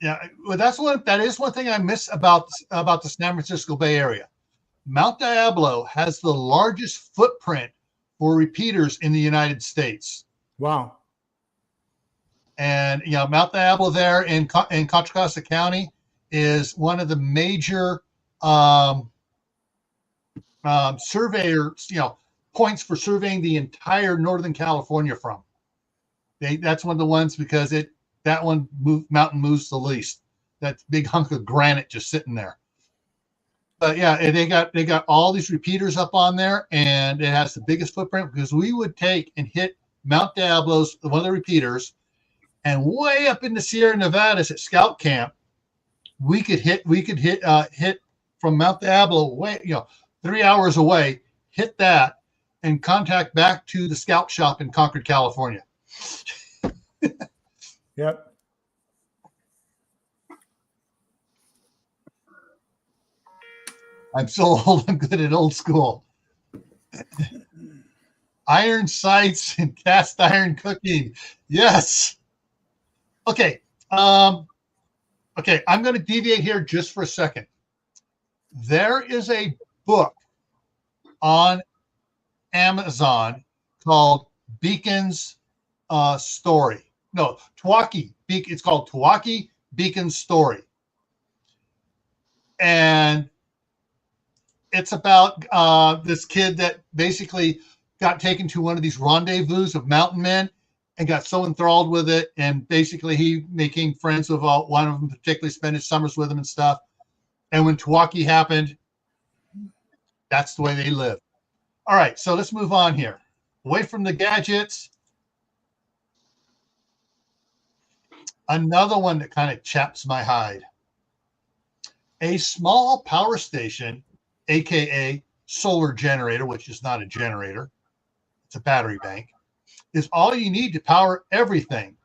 that is one thing I miss about the San Francisco Bay Area. Mount Diablo has the largest footprint for repeaters in the United States. Wow. And Mount Diablo there in Contra Costa County is one of the major surveyors, points for surveying the entire Northern California from. That's one of the ones because mountain moves the least. that big hunk of granite just sitting there. But yeah, and they got all these repeaters up on there, and it has the biggest footprint because we would take and hit Mount Diablo's one of the repeaters, and way up in the Sierra Nevadas at Scout Camp, we could hit from Mount Diablo way 3 hours away, hit that, and contact back to the Scout shop in Concord, California. Yep. I'm so old, I'm good at old school. Iron sights and cast iron cooking. Yes. Okay. Okay, I'm going to deviate here just for a second. There is a book on Amazon called Beacon's Story. No, Tawaki. It's called Tawaki Beacon's Story. And it's about this kid that basically got taken to one of these rendezvous of mountain men and got so enthralled with it. And basically he became friends with one of them, particularly spent his summers with him and stuff. And when Tawaki happened, that's the way they live. All right, so let's move on here. Away from the gadgets. Another one that kind of chaps my hide. A small power station, AKA solar generator, which is not a generator, it's a battery bank, is all you need to power everything.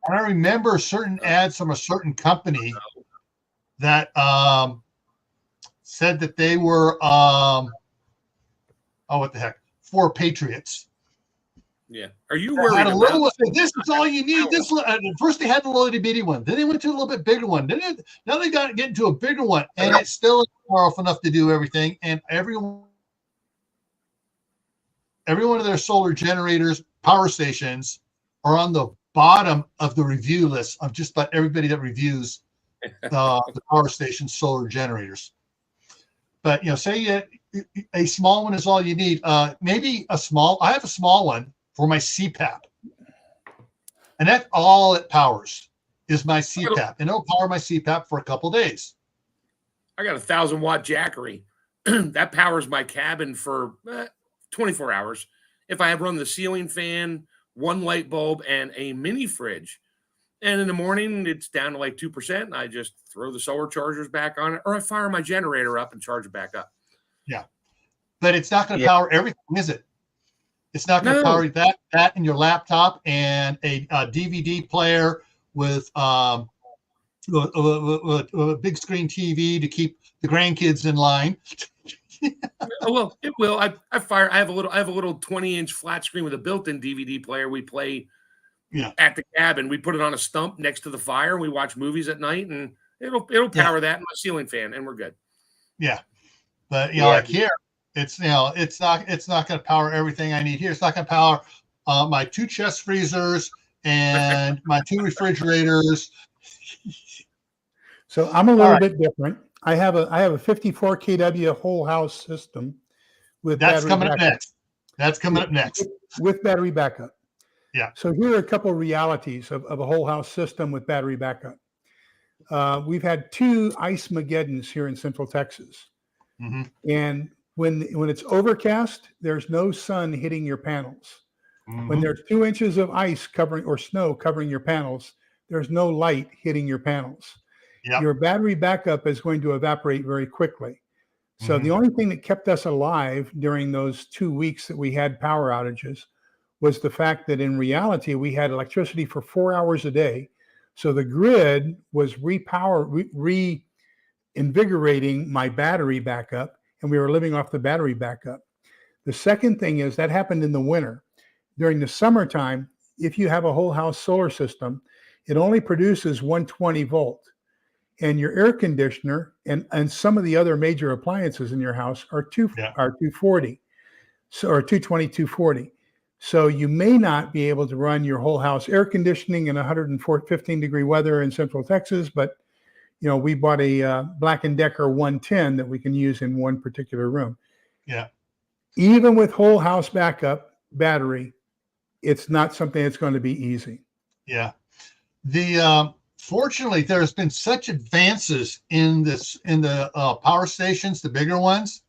And I remember certain ads from a certain company that said that they were, what the heck, for Patriots. Yeah. Are you worried had a about little, this is all you need. This first they had the little bitty one, then they went to a little bit bigger one. Now they got to get into a bigger one, and it's still powerful enough to do everything. And every one of their solar generators, power stations, are on the bottom of the review list of just about everybody that reviews the power station solar generators. But say a small one is all you need. Maybe I have a small one for my CPAP, and that's all it powers is my CPAP, and it'll power my CPAP for a couple of days. I got a 1,000-watt Jackery that powers my cabin for 24 hours. If I have run the ceiling fan, one light bulb, and a mini fridge, and in the morning it's down to like 2%, and I just throw the solar chargers back on it, or I fire my generator up and charge it back up. Yeah, but it's not going to power everything, is it? It's not going to power that in your laptop and a DVD player with a big screen TV to keep the grandkids in line. Well, it will. I have a little 20-inch flat screen with a built-in DVD player. We play at the cabin. We put it on a stump next to the fire. And we watch movies at night, and it'll power that and my ceiling fan, and we're good. Yeah, but like here. It's it's not going to power everything I need here. It's not going to power my 2 chest freezers and my 2 refrigerators. So I'm a little bit different. I have a 54 kW whole house system with that's coming backup. up next. That's coming up next with battery backup. Yeah. So here are a couple of realities of a whole house system with battery backup. We've had 2 ice mageddons here in Central Texas, and when it's overcast, there's no sun hitting your panels. When there's 2 inches of ice covering or snow covering your panels, there's no light hitting your panels. Yep. Your battery backup is going to evaporate very quickly. So the only thing that kept us alive during those 2 weeks that we had power outages was the fact that in reality, we had electricity for 4 hours a day. So the grid was reinvigorating my battery backup, and we were living off the battery backup. The second thing is that happened in the winter. During the summertime, if you have a whole house solar system, it only produces 120 volt. And your air conditioner and some of the other major appliances in your house are 240, or 220, 240. So you may not be able to run your whole house air conditioning in 115 degree weather in Central Texas, but we bought a Black & Decker 110 that we can use in one particular room. Yeah. Even with whole house backup battery, it's not something that's going to be easy. Yeah. Fortunately, there's been such advances in the power stations, the bigger ones.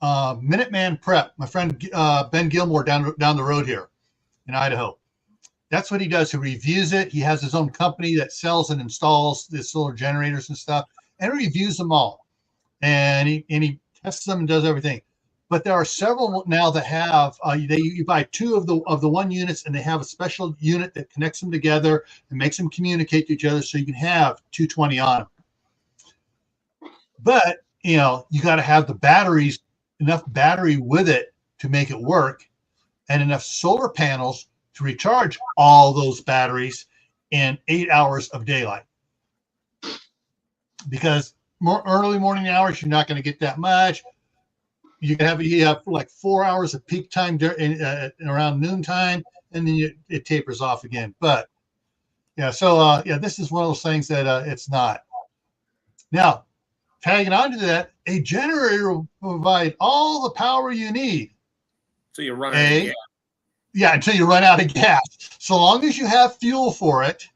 Minuteman Prep, my friend Ben Gilmore down the road here in Idaho. That's what he does. He reviews it. He has his own company that sells and installs the solar generators and stuff, and reviews them all. And he tests them and does everything. But there are several now that have you buy 2 of the one units, and they have a special unit that connects them together and makes them communicate to each other, so you can have 220 on them. But you got to have the batteries, enough battery with it to make it work, and enough solar panels to recharge all those batteries in 8 hours of daylight. Because more early morning hours, you're not going to get that much. You have like 4 hours of peak time around noontime, and then it tapers off again. But yeah, so this is one of those things that it's not. Now, tagging on to that, a generator will provide all the power you need. So you run out of gas. Yeah, until you run out of gas. So long as you have fuel for it,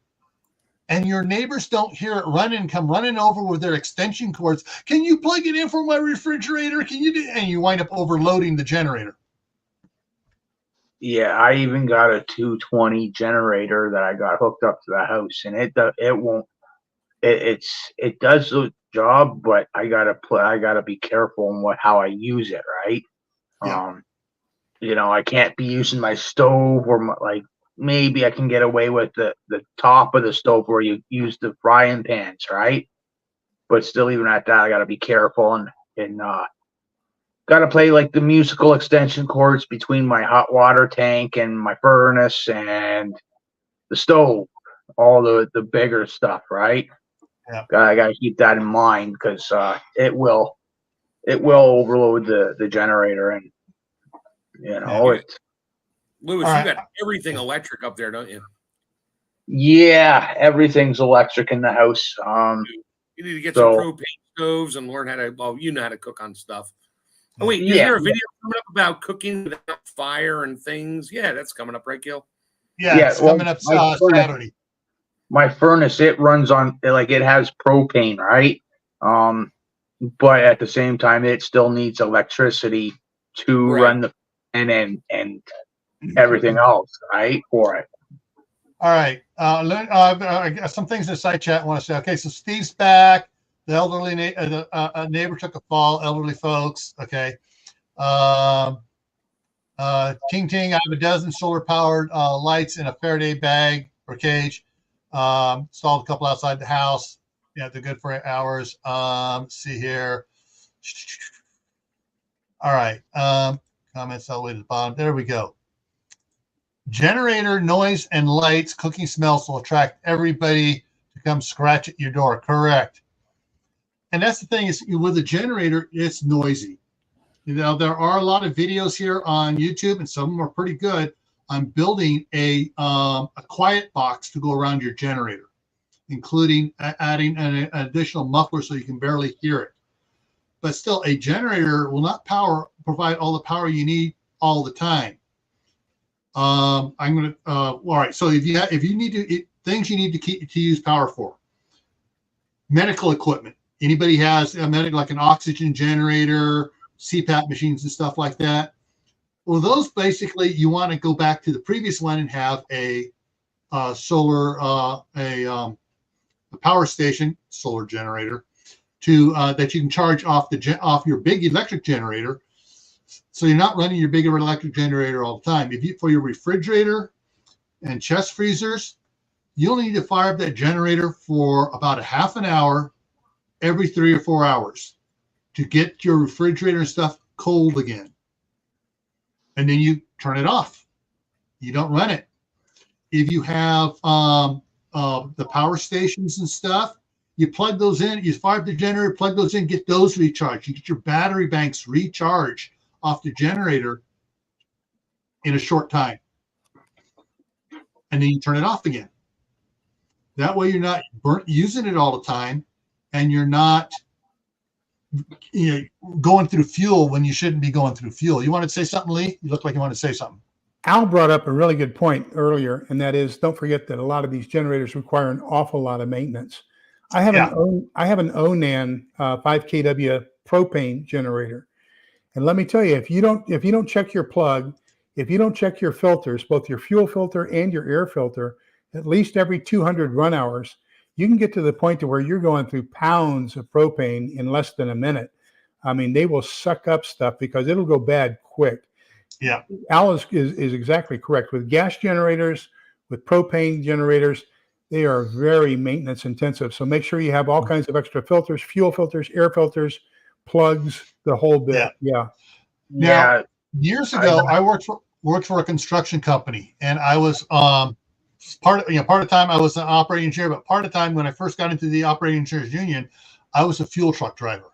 and your neighbors don't hear it come running over with their extension cords. Can you plug it in for my refrigerator? Can you do? And you wind up overloading the generator. Yeah, I even got a 220 generator that I got hooked up to the house, and it won't. It does the job, but I gotta be careful in how I use it, right? Yeah. I can't be using my stove or maybe I can get away with the top of the stove where you use the frying pans, right? But still, even at that, I got to be careful and got to play like the musical extension cords between my hot water tank and my furnace and the stove, all the bigger stuff, right? Yeah. I got to keep that in mind because it will overload the generator, and Lewis, you got everything electric up there, don't you? Yeah, everything's electric in the house. You need to get some propane stoves and learn how to. Well, you know how to cook on stuff. Oh wait, is there a video coming up about cooking without fire and things? Yeah, that's coming up, right, Gil? Yeah, it's coming up Saturday. My furnace, it runs on it has propane, right? But at the same time, it still needs electricity to run the and everything else, right, for it. All right. I got some things in the side chat I want to say. Okay, so Steve's back. The elderly neighbor took a fall. Elderly folks. Okay. Ting ting. I have a dozen solar powered lights in a Faraday bag or cage. Installed a couple outside the house. Yeah, they're good for hours. Let's see here. All right. Comments all the way to the bottom. There we go. Generator noise and lights, cooking smells will attract everybody to come scratch at your door. Correct. And that's the thing is with a generator, it's noisy. There are a lot of videos here on YouTube, and some of them are pretty good on building a quiet box to go around your generator, including adding an additional muffler so you can barely hear it. But still, a generator will not provide all the power you need all the time. I'm going to, all right. So if you need to, things you need to use power for, medical equipment. Anybody has like an oxygen generator, CPAP machines and stuff like that. Well, those basically you want to go back to the previous one and have a solar, a power station, solar generator, that you can charge off your big electric generator. So you're not running your bigger electric generator all the time. For your refrigerator and chest freezers, you only need to fire up that generator for about a half an hour every 3 or 4 hours to get your refrigerator and stuff cold again. And then you turn it off. You don't run it. If you have the power stations and stuff, you plug those in, you fire up the generator, plug those in, get those recharged. You get your battery banks recharged off the generator in a short time. And then you turn it off again. That way you're not using it all the time, and you're not going through fuel when you shouldn't be going through fuel. You want to say something, Lee? You look like you want to say something. Al brought up a really good point earlier, and that is, don't forget that a lot of these generators require an awful lot of maintenance. I have an Onan 5 kW propane generator, and let me tell you, if you don't check your plug, if you don't check your filters, both your fuel filter and your air filter, at least every 200 run hours, you can get to the point to where you're going through pounds of propane in less than a minute. I mean, they will suck up stuff because it'll go bad quick. Yeah. Al is exactly correct. With gas generators, with propane generators, they are very maintenance intensive. So make sure you have all kinds of extra filters, fuel filters, air filters, plugs, the whole bit. Yeah. Now, years ago, I worked for a construction company, and I was part of time I was an operating engineer, but part of the time when I first got into the operating engineers union, I was a fuel truck driver,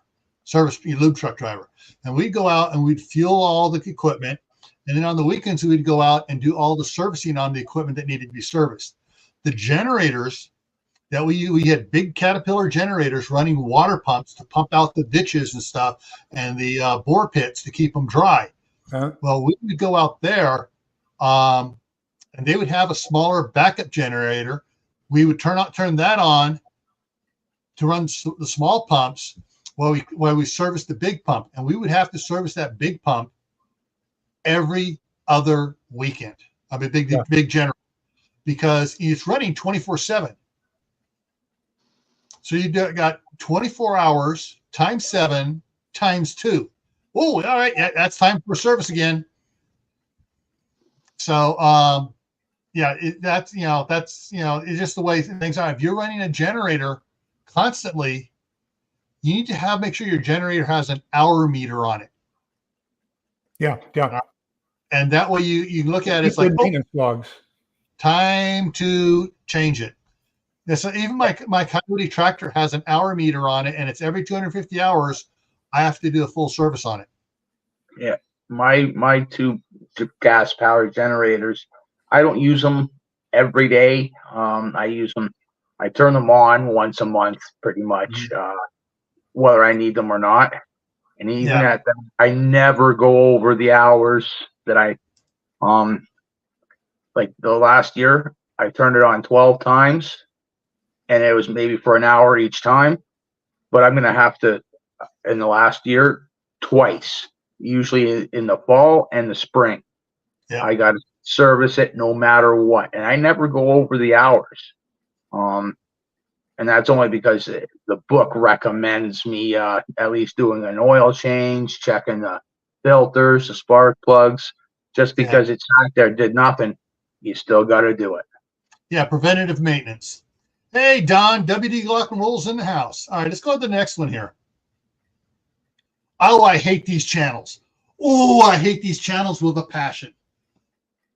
lube truck driver, and we'd go out and we'd fuel all the equipment, and then on the weekends we'd go out and do all the servicing on the equipment that needed to be serviced. The generators that we had big Caterpillar generators running water pumps to pump out the ditches and stuff, and the bore pits to keep them dry. Well, we would go out there, and they would have a smaller backup generator. We would turn that on to run the small pumps while we serviced the big pump, and we would have to service that big pump every other weekend. I mean, big generator, because it's running 24/7. So you got 24 hours times 7 times 2. Oh, all right, that's time for service again. So, that's it's just the way things are. If you're running a generator constantly, you need to make sure your generator has an hour meter on it. Yeah. And that way you look at it, it's like maintenance logs. Time to change it. So even my Coyote tractor has an hour meter on it, and it's every 250 hours I have to do a full service on it. Yeah, my two gas powered generators, I don't use them every day. I turn them on once a month, pretty much, whether I need them or not. And even at that, I never go over the hours that I like the last year I turned it on 12 times, and it was maybe for an hour each time. But I'm gonna have to, in the last year, twice, usually in the fall and the spring. Yeah. I got to service it no matter what, and I never go over the hours. And that's only because the book recommends me at least doing an oil change, checking the filters, the spark plugs. Just because it's not there, did nothing, you still got to do it. Yeah, preventative maintenance. Hey, Don, WD Lock and Roll's in the house. All right, let's go to the next one here. Oh, I hate these channels. Oh, I hate these channels with a passion.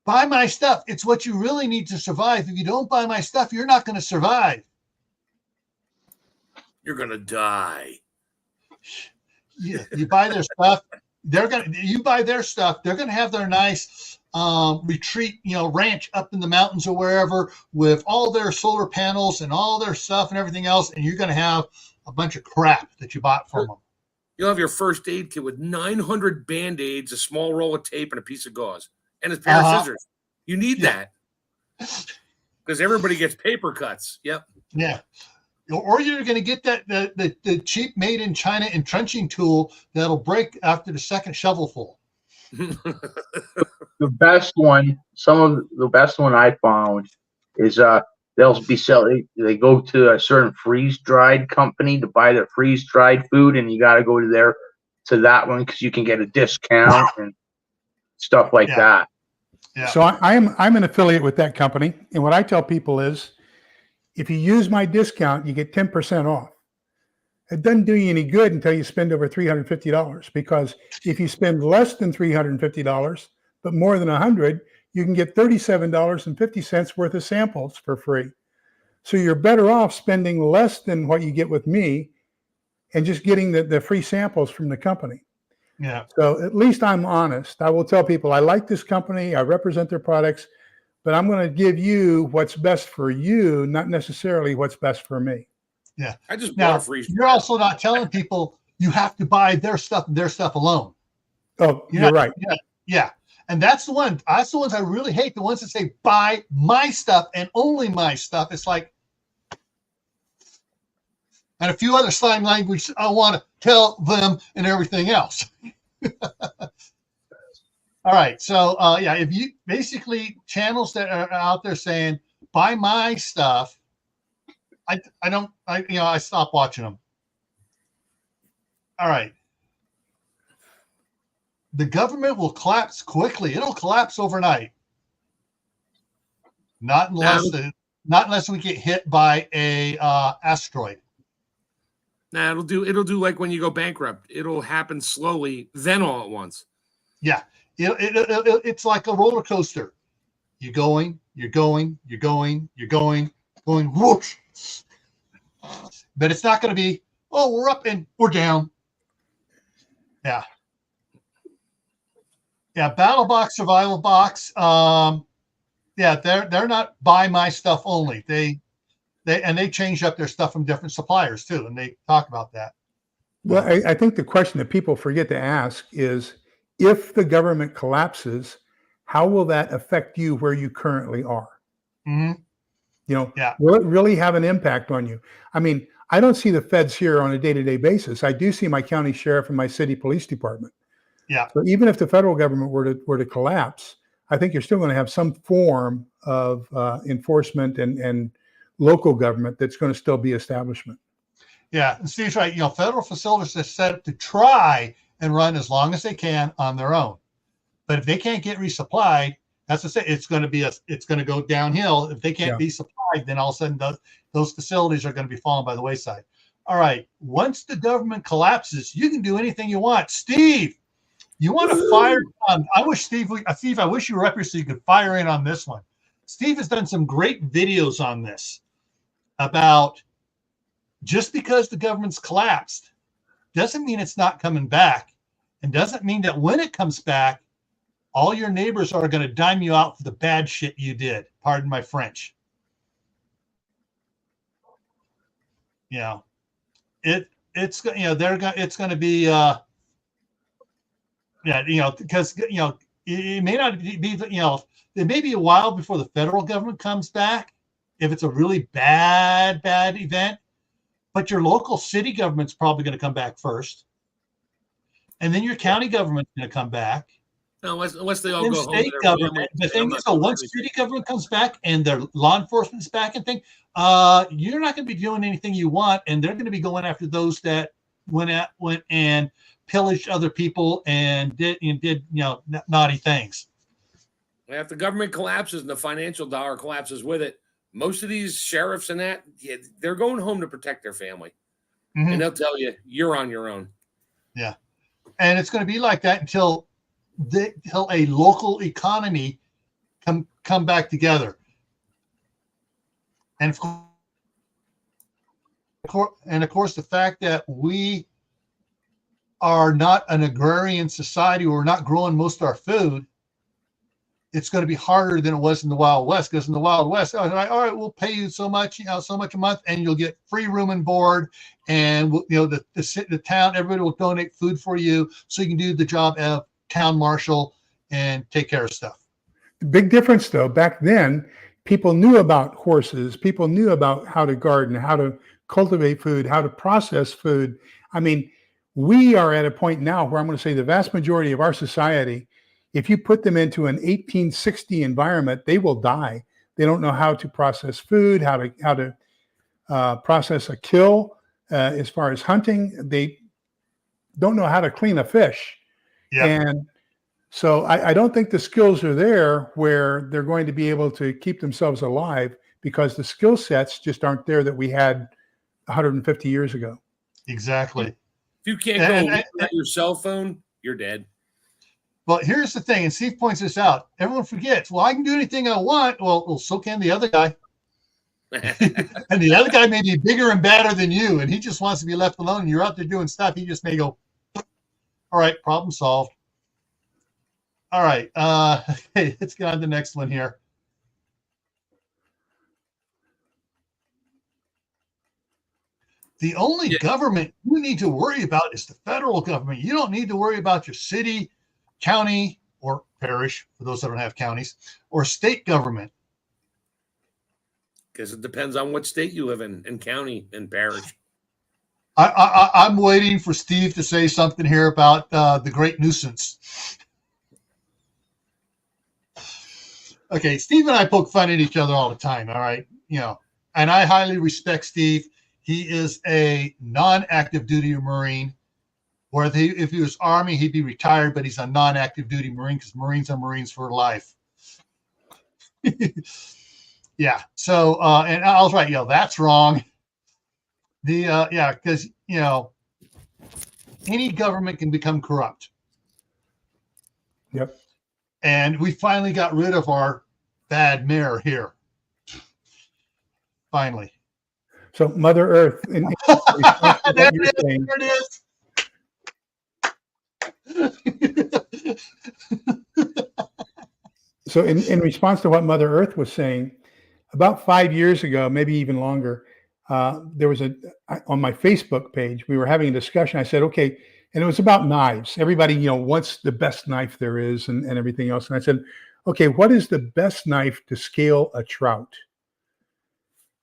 Buy my stuff. It's what you really need to survive. If you don't buy my stuff, you're not going to survive. You're going to die. You buy their stuff. You buy their stuff. They're going to have their nice retreat, ranch up in the mountains or wherever with all their solar panels and all their stuff and everything else. And you're going to have a bunch of crap that you bought from them. You'll have your first aid kit with 900 Band-Aids, a small roll of tape, and a piece of gauze, and a pair of scissors. You need that because everybody gets paper cuts. Yep. Yeah. Or you're going to get the cheap made in China entrenching tool that'll break after the second shovelful. The best one I found is they'll be selling. They go to a certain freeze dried company to buy their freeze dried food, and you got to go to that one because you can get a discount and stuff like that. Yeah. So I'm an affiliate with that company, and what I tell people is, if you use my discount, you get 10% off. It doesn't do you any good until you spend over $350, because if you spend less than $350 but more than $100, you can get $37.50 worth of samples for free. So you're better off spending less than what you get with me and just getting the free samples from the company. Yeah. So at least I'm honest. I will tell people I like this company, I represent their products, but I'm going to give you what's best for you, not necessarily what's best for me. Yeah. I just bought a freeze. You're also not telling people you have to buy their stuff alone. Oh, you're right. Yeah. And that's the one. That's the ones I really hate. The ones that say buy my stuff and only my stuff. It's like, and a few other slang language I want to tell them and everything else. All right. So yeah, if you basically channels that are out there saying buy my stuff, I stop watching them. All right. The government will collapse quickly. It'll collapse overnight. Not unless we get hit by a asteroid. Nah, it'll do like when you go bankrupt. It'll happen slowly, then all at once. Yeah. It's like a roller coaster. You're going, whoosh. But it's not going to be, oh, we're up and we're down. Yeah. Yeah, Battle Box, Survival Box. Yeah, they're not buy my stuff only. They change up their stuff from different suppliers too, and they talk about that. Well, I think the question that people forget to ask is, if the government collapses, how will that affect you where you currently are? Mm-hmm. Will it really have an impact on you? I mean, I don't see the feds here on a day-to-day basis. I do see my county sheriff and my city police department. Yeah. So even if the federal government were to collapse, I think you're still going to have some form of enforcement and local government that's going to still be establishment. Yeah, and Steve's right. Federal facilities are set up to try and run as long as they can on their own. But if they can't get resupplied, that's to say, it's going to go downhill. If they can't be supplied, then all of a sudden those facilities are going to be falling by the wayside. All right. Once the government collapses, you can do anything you want. Steve, you want to fire on? I wish Steve, I wish you were up here so you could fire in on this one. Steve has done some great videos on this about just because the government's collapsed doesn't mean it's not coming back, and doesn't mean that when it comes back, all your neighbors are going to dime you out for the bad shit you did. Pardon my French. It's going to be because it may not be it may be a while before the federal government comes back if it's a really bad event, but your local city government's probably going to come back first, and then your county government's going to come back. No, unless they all go home. State government. The thing is, once city government comes back and their law enforcement's back and thing, you're not going to be doing anything you want, and they're going to be going after those that went and pillaged other people and did naughty things. If the government collapses and the financial dollar collapses with it, most of these sheriffs and that, they're going home to protect their family. Mm-hmm. And they'll tell you, you're on your own. Yeah. And it's going to be like that until a local economy come back together. And of course, the fact that we are not an agrarian society, we're not growing most of our food, it's going to be harder than it was in the Wild West, because in the Wild West, all right, we'll pay you so much a month, and you'll get free room and board, and the town, everybody will donate food for you, so you can do the job of town marshal and take care of stuff. The big difference, though, back then, people knew about horses, people knew about how to garden, how to cultivate food, how to process food. I mean, we are at a point now where I'm going to say the vast majority of our society, if you put them into an 1860 environment, they will die. They don't know how to process food, how to process a kill. As far as hunting, they don't know how to clean a fish. Yeah. And so I don't think the skills are there where they're going to be able to keep themselves alive, because the skill sets just aren't there that we had 150 years ago. Exactly. If you can't go at your cell phone, you're dead. Well, here's the thing, and Steve points this out. Everyone forgets, well, I can do anything I want. Well, so can the other guy. And the other guy may be bigger and badder than you, and he just wants to be left alone, and you're out there doing stuff. He just may go, all right, problem solved. All right. Hey, let's get on to the next one here. The only government you need to worry about is the federal government. You don't need to worry about your city, county, or parish, for those that don't have counties, or state government? Because it depends on what state you live in, and county and parish. I'm waiting for Steve to say something here about the great nuisance. Okay, Steve and I poke fun at each other all the time, all right? You know, and I highly respect Steve. He is a non-active duty Marine. Or if he was Army, he'd be retired, but he's a non-active duty Marine because Marines are Marines for life. Yeah. So, and I was right. That's wrong. Because, any government can become corrupt. Yep. And we finally got rid of our bad mayor here. Finally. So Mother Earth, there it is. So in response to what Mother Earth was saying, about 5 years ago, maybe even longer, there was on my Facebook page, we were having a discussion. I said, okay, and it was about knives. Everybody, wants the best knife there is and everything else. And I said, okay, what is the best knife to scale a trout?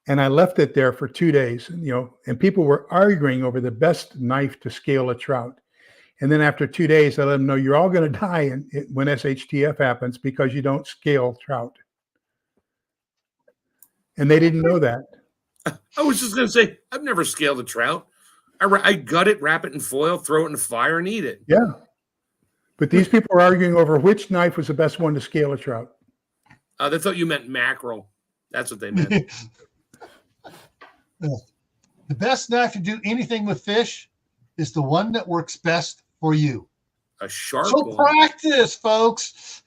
And I left it there for 2 days, and people were arguing over the best knife to scale a trout. And then after 2 days, I let them know you're all going to die when SHTF happens because you don't scale trout. And they didn't know that. I was just going to say, I've never scaled a trout. I gut it, wrap it in foil, throw it in the fire, and eat it. Yeah. But these people are arguing over which knife was the best one to scale a trout. They thought you meant mackerel. That's what they meant. The best knife to do anything with fish is the one that works best for you. A sharp one. Practice, folks.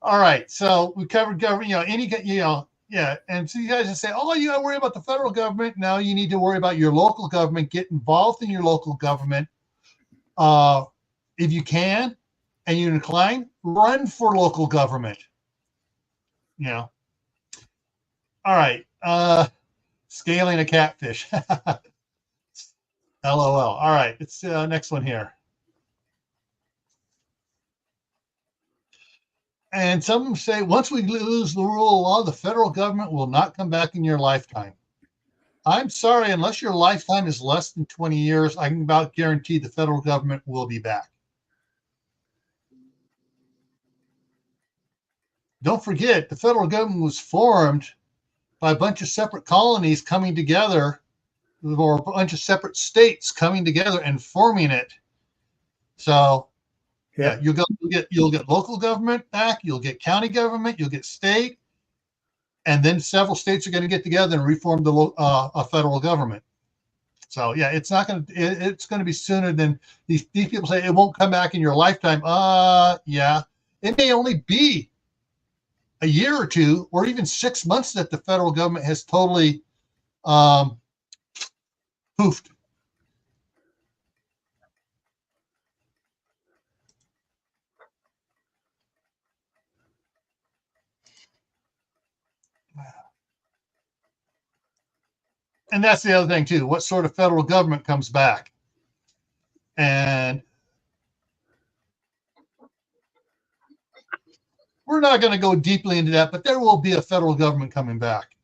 All right. So we covered government, and so you guys just say, oh, you got to worry about the federal government. No, you need to worry about your local government. Get involved in your local government. If you can and you're inclined, run for local government. All right. Scaling a catfish. LOL. All right. It's next one here. And some say, once we lose the rule of law, the federal government will not come back in your lifetime. I'm sorry, unless your lifetime is less than 20 years, I can about guarantee the federal government will be back. Don't forget, the federal government was formed by a bunch of separate colonies coming together, or a bunch of separate states coming together and forming it. So, yeah, you'll get local government back, you'll get county government, you'll get state, and then several states are going to get together and reform the federal government. So, yeah, it's going to be sooner than these people say it won't come back in your lifetime. Yeah, it may only be a year or two, or even 6 months that the federal government has totally poofed. And that's the other thing too. What sort of federal government comes back? And we're not going to go deeply into that, but there will be a federal government coming back.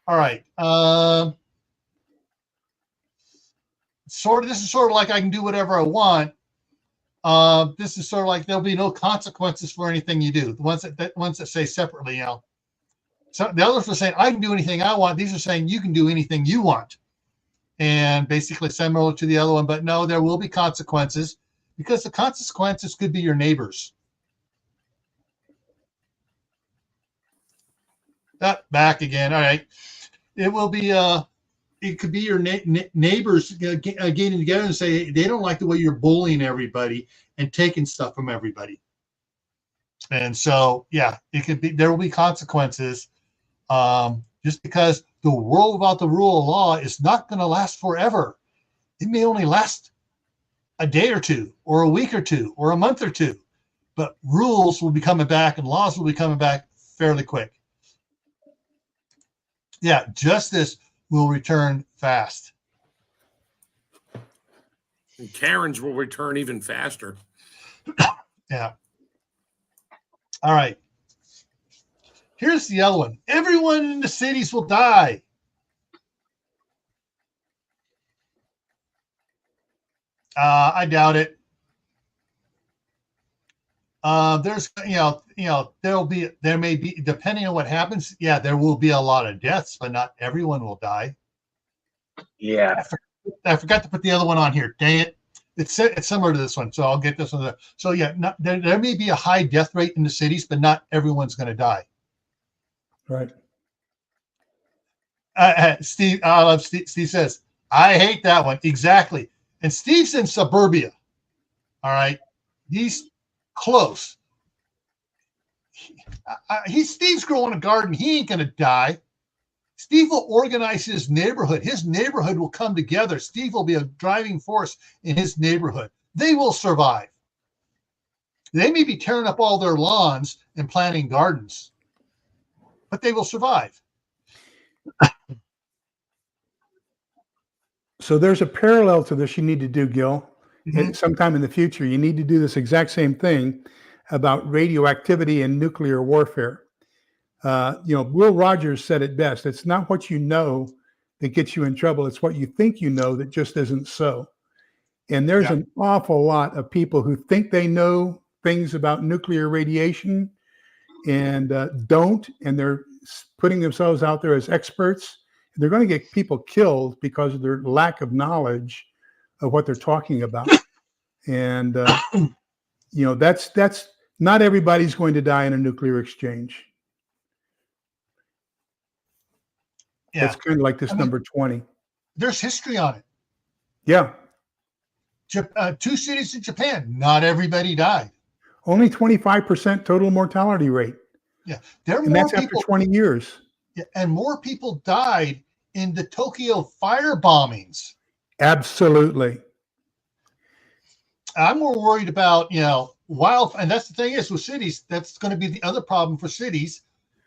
All right. This is sort of like I can do whatever I want. This is sort of like there'll be no consequences for anything you do. The ones that say separately, So the others are saying I can do anything I want. These are saying you can do anything you want, and basically similar to the other one. But no, there will be consequences because the consequences could be your neighbors. Back again. All right. It will be. It could be your neighbors getting together and say they don't like the way you're bullying everybody and taking stuff from everybody. And so, yeah, it could be. There will be consequences. Just because the world without the rule of law is not going to last forever. It may only last a day or two, or a week or two, or a month or two, but rules will be coming back and laws will be coming back fairly quick. Yeah, justice will return fast. And Karens will return even faster. Yeah. All right. Here's the other one. Everyone in the cities will die. I doubt it. There's, there may be, depending on what happens. Yeah, there will be a lot of deaths, but not everyone will die. Yeah. I forgot to put the other one on here. Dang it. It's similar to this one, so I'll get this one. So yeah, there may be a high death rate in the cities, but not everyone's going to die. Right. Steve says, I hate that one. Exactly. And Steve's in suburbia. All right. He's close. Steve's growing a garden. He ain't going to die. Steve will organize his neighborhood. His neighborhood will come together. Steve will be a driving force in his neighborhood. They will survive. They may be tearing up all their lawns and planting gardens, but they will survive. So there's a parallel to this you need to do, Gil. Mm-hmm. Sometime in the future, you need to do this exact same thing about radioactivity and nuclear warfare. Will Rogers said it best. It's not what you know that gets you in trouble. It's what you think you know that just isn't so. And there's an awful lot of people who think they know things about nuclear radiation and don't, and they're putting themselves out there as experts. They're going to get people killed because of their lack of knowledge of what they're talking about. And, that's not everybody's going to die in a nuclear exchange. Yeah. That's kind of like this number 20. There's history on it. Yeah. 2 cities in Japan, not everybody died. Only 25% total mortality rate. Yeah. And that's after 20 years. Yeah, and more people died in the Tokyo fire bombings. Absolutely. I'm more worried about, and that's the thing is with cities, that's going to be the other problem for cities.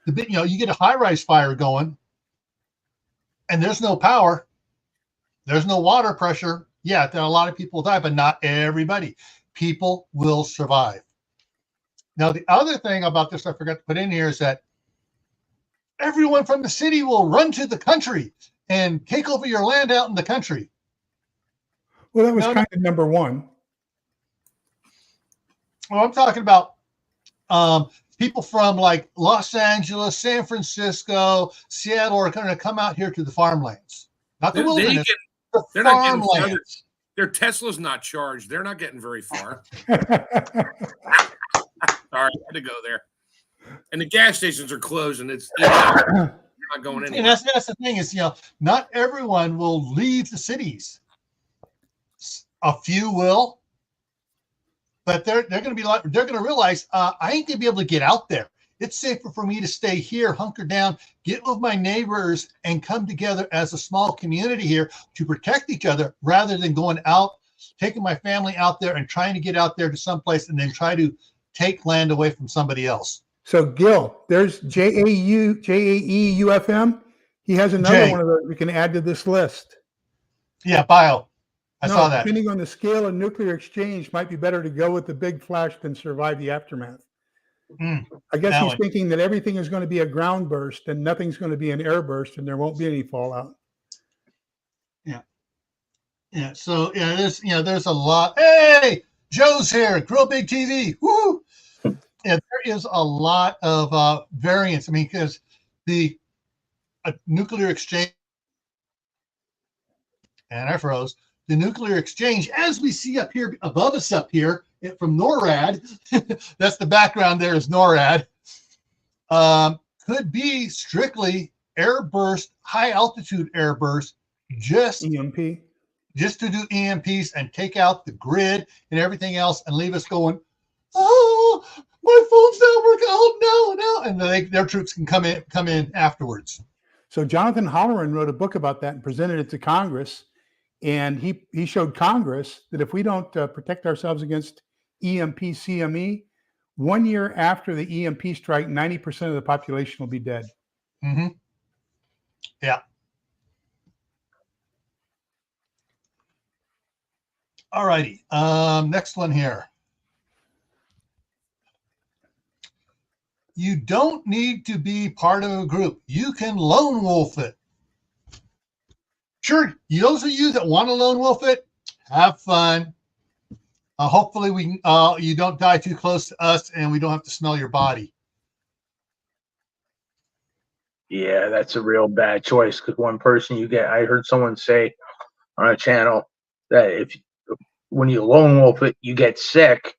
You get a high-rise fire going and there's no power. There's no water pressure. Yeah, then a lot of people die, but not everybody. People will survive. Now, the other thing about this I forgot to put in here is that everyone from the city will run to the country and take over your land out in the country. Well, that was kind of number 1. Well, I'm talking about people from like Los Angeles, San Francisco, Seattle are going to come out here to the farmlands, not the wilderness. They're not getting their Tesla's not charged. They're not getting very far. Sorry, I had to go there. And the gas stations are closing. It's not going anywhere. And that's the thing is, not everyone will leave the cities. A few will, but they're going to realize I ain't going to be able to get out there. It's safer for me to stay here, hunker down, get with my neighbors, and come together as a small community here to protect each other rather than going out, taking my family out there and trying to get out there to someplace and then try to take land away from somebody else. So, Gil, there's JAEUFM. He has another one of those we can add to this list. Yeah, bio. I saw that. Depending on the scale of nuclear exchange, might be better to go with the big flash than survive the aftermath. I guess he's thinking that everything is going to be a ground burst and nothing's going to be an air burst and there won't be any fallout. Yeah. Yeah. So there's a lot. Hey, Joe's here. Grow Big TV. Woo! Yeah, there is a lot of variance. I mean, because the nuclear exchange, and I froze. The nuclear exchange, as we see up here above us up here from NORAD, that's the background there is NORAD, could be strictly air burst, high altitude air burst, just EMP, just to do EMPs and take out the grid and everything else and leave us going, oh, my phone's not working. Oh no, and their troops can come in afterwards. So Jonathan Holleran wrote a book about that and presented it to Congress. And he showed Congress that if we don't protect ourselves against EMP, CME, 1 year after the EMP strike, 90% of the population will be dead. Mm-hmm. Yeah. All righty. Next one here. you don't need to be part of a group. You can lone wolf it. Sure, those of you that want to lone wolf it, have fun. Hopefully you don't die too close to us and we don't have to smell your body. Yeah, that's a real bad choice because one person I heard someone say on a channel that when you lone wolf it, you get sick.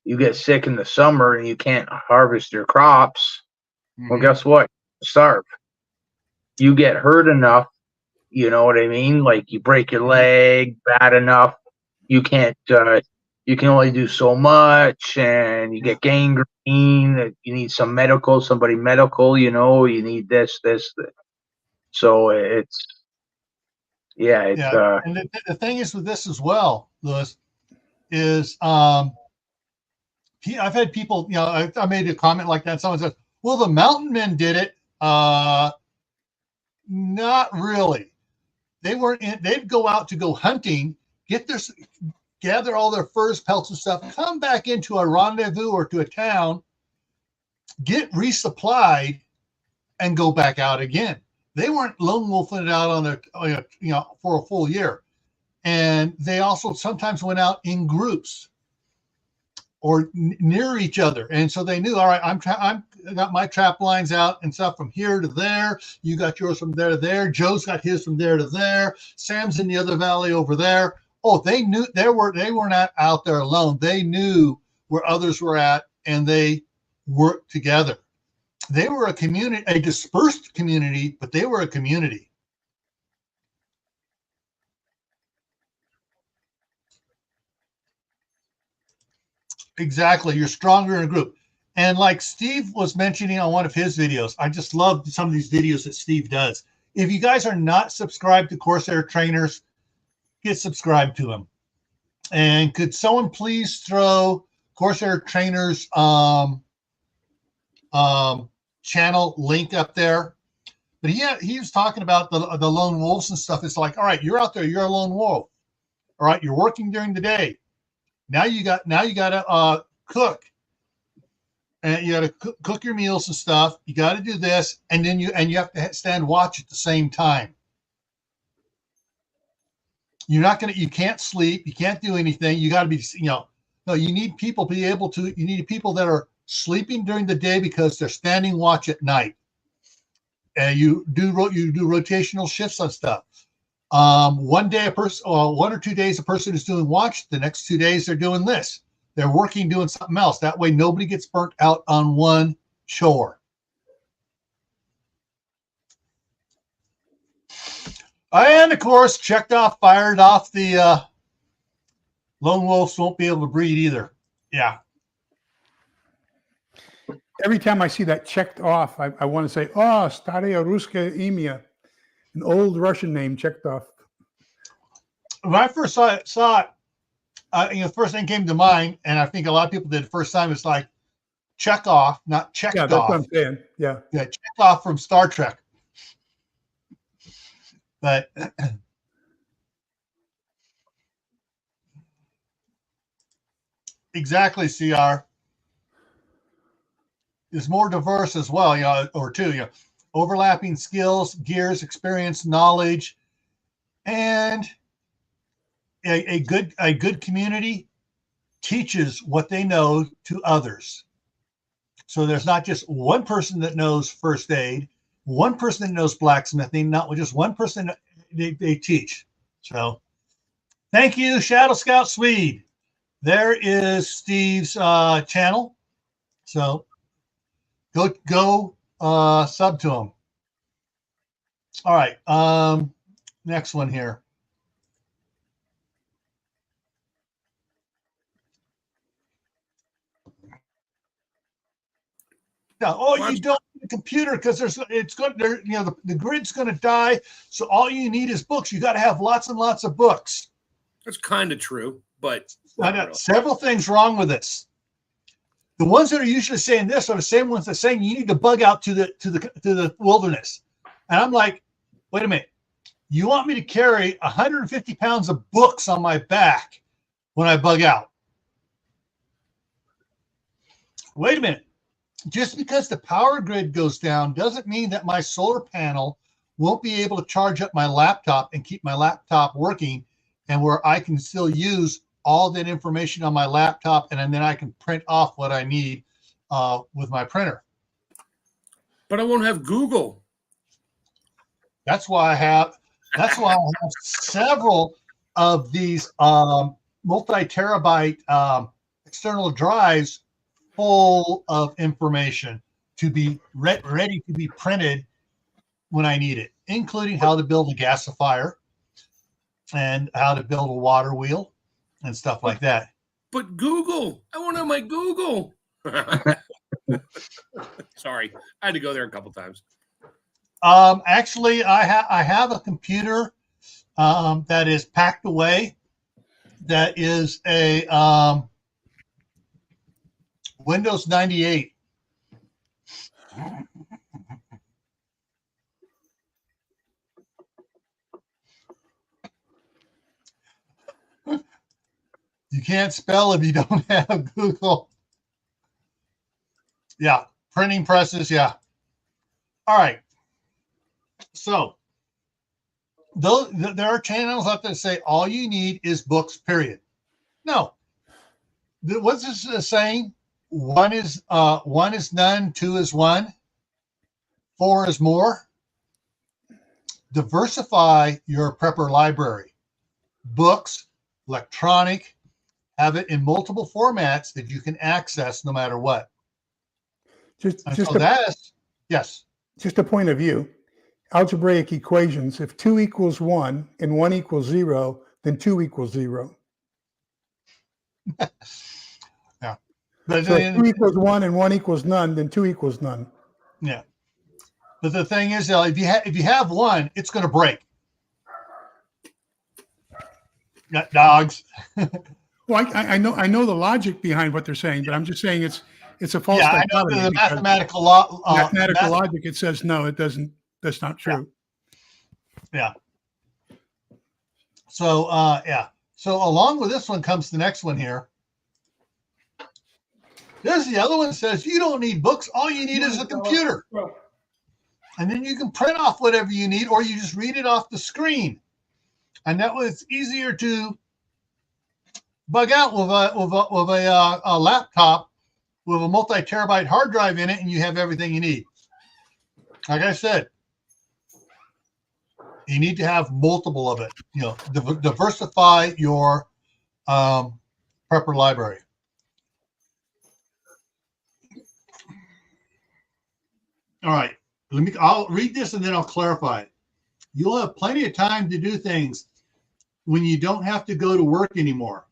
You get sick in the summer and you can't harvest your crops. Mm-hmm. Well, guess what? Starve. You get hurt enough, you know what I mean? Like you break your leg bad enough, you can't. You can only do so much, and you get gangrene. You need somebody medical. You know, you need this. So it's. And the thing is with this as well, Louis, is I've had people, you know, I made a comment like that. Someone says, well, the mountain men did it. Not really. They'd go out to go hunting, gather all their furs, pelts and stuff, come back into a rendezvous or to a town, get resupplied, and go back out again. They weren't lone wolfing it out for a full year. And they also sometimes went out in groups or near each other. And so they knew, all right, I got my trap lines out and stuff from here to there. You got yours from there to there. Joe's got his from there to there. Sam's in the other valley over there. Oh, they knew they were not out there alone. They knew where others were at, and they worked together. They were a community, a dispersed community, but they were a community. Exactly. You're stronger in a group. And like Steve was mentioning on one of his videos, I just love some of these videos that Steve does. If you guys are not subscribed to Corsair Trainers, get subscribed to him. And could someone please throw Corsair Trainers channel link up there? But he was talking about the lone wolves and stuff. It's like, all right, you're out there, you're a lone wolf. All right, you're working during the day. Now you got to cook, and you got to cook your meals and stuff. You got to do this, and then you have to stand watch at the same time. You can't sleep, you can't do anything. You got to be, no, you need people to be able to. You need people that are sleeping during the day because they're standing watch at night, and you do rotational shifts on stuff. One day a person, 1 or 2 days a person is doing watch. The next 2 days they're doing this. They're working doing something else. That way nobody gets burnt out on one chore. And of course, fired off the lone wolves won't be able to breed either. Yeah. Every time I see that checked off, I want to say, oh, Staria Ruska Imia, an old Russian name checked off. When I first saw it, the first thing came to mind, and I think a lot of people did the first time, it's like check off, not checked off. Yeah, that's what I'm saying. Yeah. Yeah, check off from Star Trek. But exactly, CR is more diverse as well, overlapping skills, gears, experience, knowledge, and a good community teaches what they know to others. So there's not just one person that knows first aid, one person that knows blacksmithing, not just one person they teach. So thank you, Shadow Scout Swede. There is Steve's channel. So go sub to him. All right. Next one here. You don't need a computer because the grid's going to die. So all you need is books. You got to have lots and lots of books. That's kind of true, but I got several things wrong with this. The ones that are usually saying this are the same ones that are saying you need to bug out to the wilderness. And I'm like, wait a minute. You want me to carry 150 pounds of books on my back when I bug out? Wait a minute. just because the power grid goes down doesn't mean that my solar panel won't be able to charge up my laptop and keep my laptop working, and where I can still use all that information on my laptop, and then I can print off what I need with my printer. But I won't have Google. That's why I have several of these multi-terabyte external drives full of information to be ready to be printed when I need it, including how to build a gasifier and how to build a water wheel and stuff like that. But Google, I want to have my Google. Sorry, I had to go there a couple times. Actually, I have a computer that is packed away. That is a Windows 98. You can't spell if you don't have Google. Yeah, printing presses, yeah. All right. So, there are channels out there that say all you need is books, period. No. What's this saying? One is none, two is one, four is more. Diversify your prepper library. Books, electronic, have it in multiple formats that you can access no matter what. Just a point of view. Algebraic equations, if 2 equals 1 and 1 equals 0, then 2 equals 0. Yeah. But so if 2 equals 1 and 1 equals none, then 2 equals none. Yeah. But the thing is, if you have one, it's going to break. Got dogs. Well, I know the logic behind what they're saying, but I'm just saying it's a false dichotomy. I know the mathematical logic. It says no, it doesn't. That's not true. Yeah. So So along with this one comes the next one here. There's the other one that says you don't need books. All you need is a computer. And then you can print off whatever you need, or you just read it off the screen. And that was easier to bug out with a laptop with a multi-terabyte hard drive in it, and you have everything you need. Like I said, you need to have multiple of it. Diversify your prepper library. All right, I'll read this and then I'll clarify it. You'll have plenty of time to do things when you don't have to go to work anymore.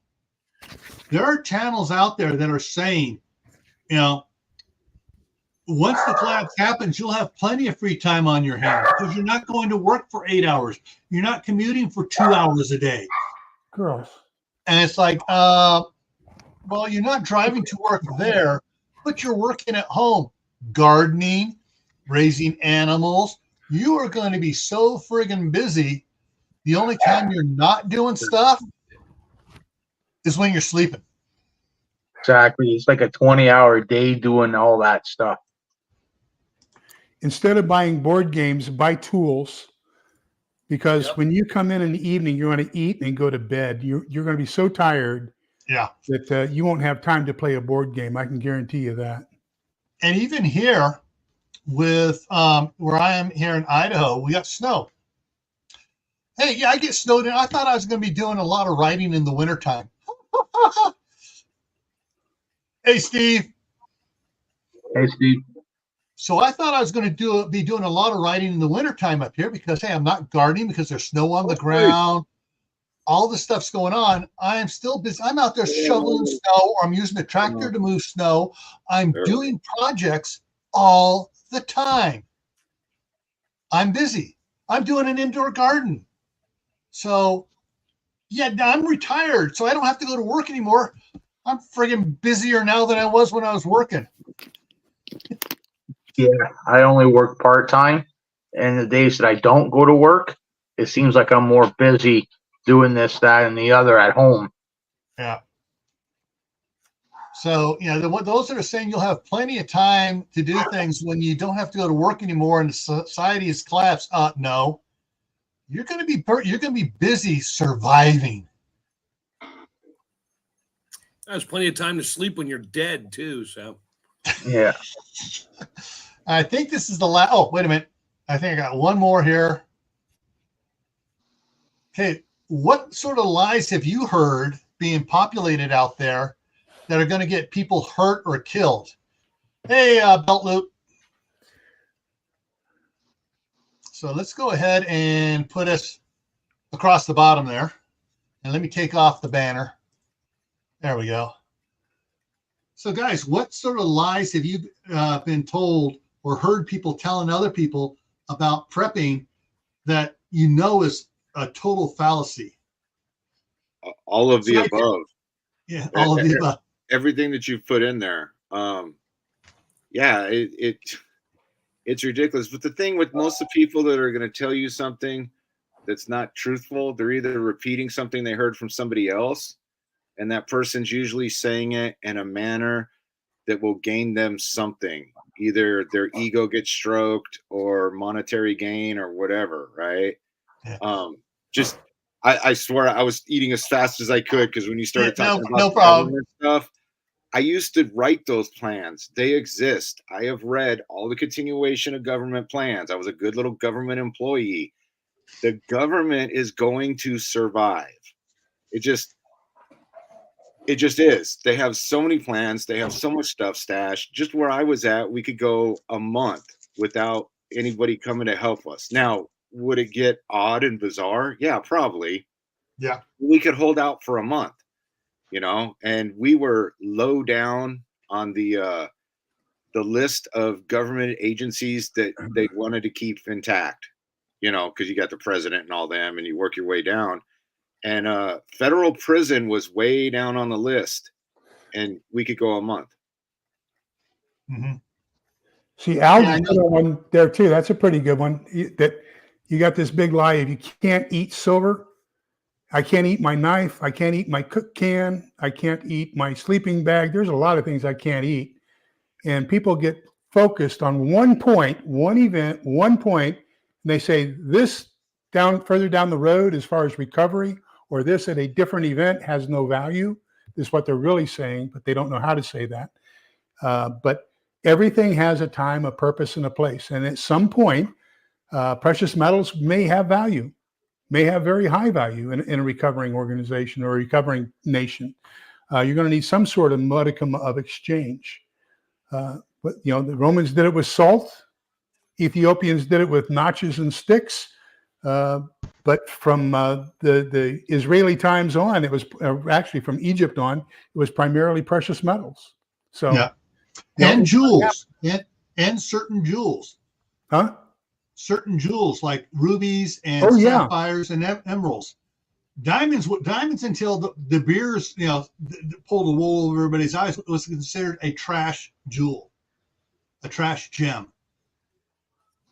There are channels out there that are saying, once the collapse happens, you'll have plenty of free time on your hands because you're not going to work for 8 hours. You're not commuting for 2 hours a day. Girls. And it's like, well, you're not driving to work there, but you're working at home, gardening, raising animals. You are going to be so friggin' busy. The only time you're not doing stuff is when you're sleeping. Exactly. It's like a 20-hour day doing all that stuff. Instead of buying board games, buy tools. Because when you come in the evening, you want to eat and go to bed. You're going to be so tired that you won't have time to play a board game. I can guarantee you that. And even here with where I am here in Idaho, we got snow. Hey, I get snowed in. I thought I was going to be doing a lot of riding in the wintertime. Hey, Steve. Hey, Steve. So I thought I was going to be doing a lot of riding in the wintertime up here because, hey, I'm not gardening because there's snow on the ground. All this stuff's going on. I am still busy. I'm out there shoveling snow, or I'm using a tractor to move snow. I'm doing projects all the time. I'm busy. I'm doing an indoor garden. So, I'm retired, so I don't have to go to work anymore. I'm friggin' busier now than I was when I was working. Yeah, I only work part-time, and the days that I don't go to work, it seems like I'm more busy doing this, that, and the other at home. Yeah. So, those that are saying you'll have plenty of time to do things when you don't have to go to work anymore and the society has collapsed. No, you're going to be busy surviving. There's plenty of time to sleep when you're dead too. So, yeah. I think this is the last. Oh, wait a minute. I think I got one more here. Okay, what sort of lies have you heard being populated out there that are going to get people hurt or killed? Hey, Belt Loop. So let's go ahead and put us across the bottom there. And let me take off the banner. There we go. So guys, what sort of lies have you been told or heard people telling other people about prepping that is a total fallacy? All of the above. Yeah, all of the above. Everything that you've put in there. Yeah, it's ridiculous. But the thing with most of the people that are going to tell you something that's not truthful, they're either repeating something they heard from somebody else, and that person's usually saying it in a manner that will gain them something. Either their ego gets stroked or monetary gain or whatever, right? Yeah. I swear I was eating as fast as I could because when you started talking about no problem. Stuff, I used to write those plans. They exist. I have read all the continuation of government plans. I was a good little government employee. The government is going to survive. It just is. They have so many plans. They have so much stuff stashed. Just where I was at, we could go a month without anybody coming to help us. Now, would it get odd and bizarre? Yeah, probably. Yeah. We could hold out for a month, and we were low down on the list of government agencies that they wanted to keep intact, because you got the president and all them, and you work your way down. And federal prison was way down on the list, and we could go a month. Mm-hmm. See, Al put one there too. That's a pretty good one. That you got this big lie. If you can't eat silver, I can't eat my knife. I can't eat my cook can. I can't eat my sleeping bag. There's a lot of things I can't eat. And people get focused on one point, one event, one point, and they say this further down the road as far as recovery, or this at a different event has no value, is what they're really saying, but they don't know how to say that. But everything has a time, a purpose, and a place. And at some point, precious metals may have value, may have very high value in a recovering organization or a recovering nation. You're going to need some sort of modicum of exchange. But the Romans did it with salt. Ethiopians did it with notches and sticks. But from the Israeli times on, it was actually from Egypt on, it was primarily precious metals. So, yeah. And jewels, and certain jewels. Huh? Certain jewels like rubies and sapphires and emeralds. Diamonds until the De Beers, pulled the wool over everybody's eyes, was considered a trash jewel, a trash gem.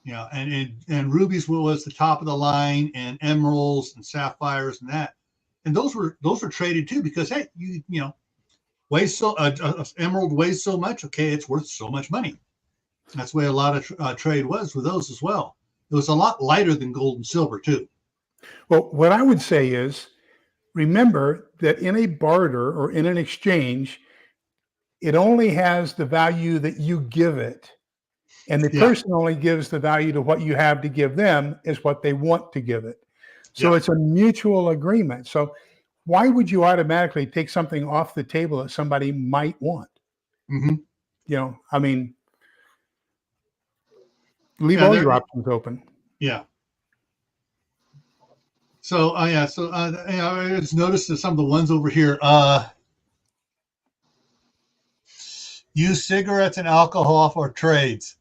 And rubies was the top of the line, and emeralds and sapphires and that, and those were traded too, because hey, weighs so emerald weighs so much, okay, it's worth so much money. That's the way a lot of trade was with those as well. It was a lot lighter than gold and silver too. Well, what I would say is, remember that in a barter or in an exchange, it only has the value that you give it. And the person only gives the value to what you have to give them is what they want to give it. So it's a mutual agreement. So why would you automatically take something off the table that somebody might want? Mm-hmm. Leave all your options open. Yeah. So, I just noticed that some of the ones over here, use cigarettes and alcohol for trades.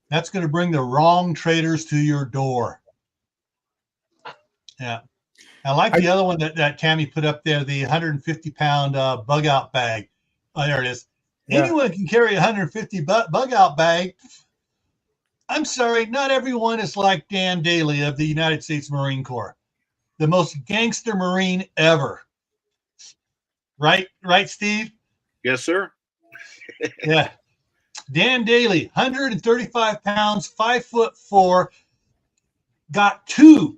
That's going to bring the wrong traders to your door. Yeah. I like the other one that Tammy put up there, the 150-pound bug out bag. Oh, there it is. Yeah. Anyone can carry a 150 bug out bag. I'm sorry, not everyone is like Dan Daly of the United States Marine Corps, the most gangster Marine ever. Right, Steve? Yes, sir. Yeah. Dan Daly, 135 pounds, 5'4", got two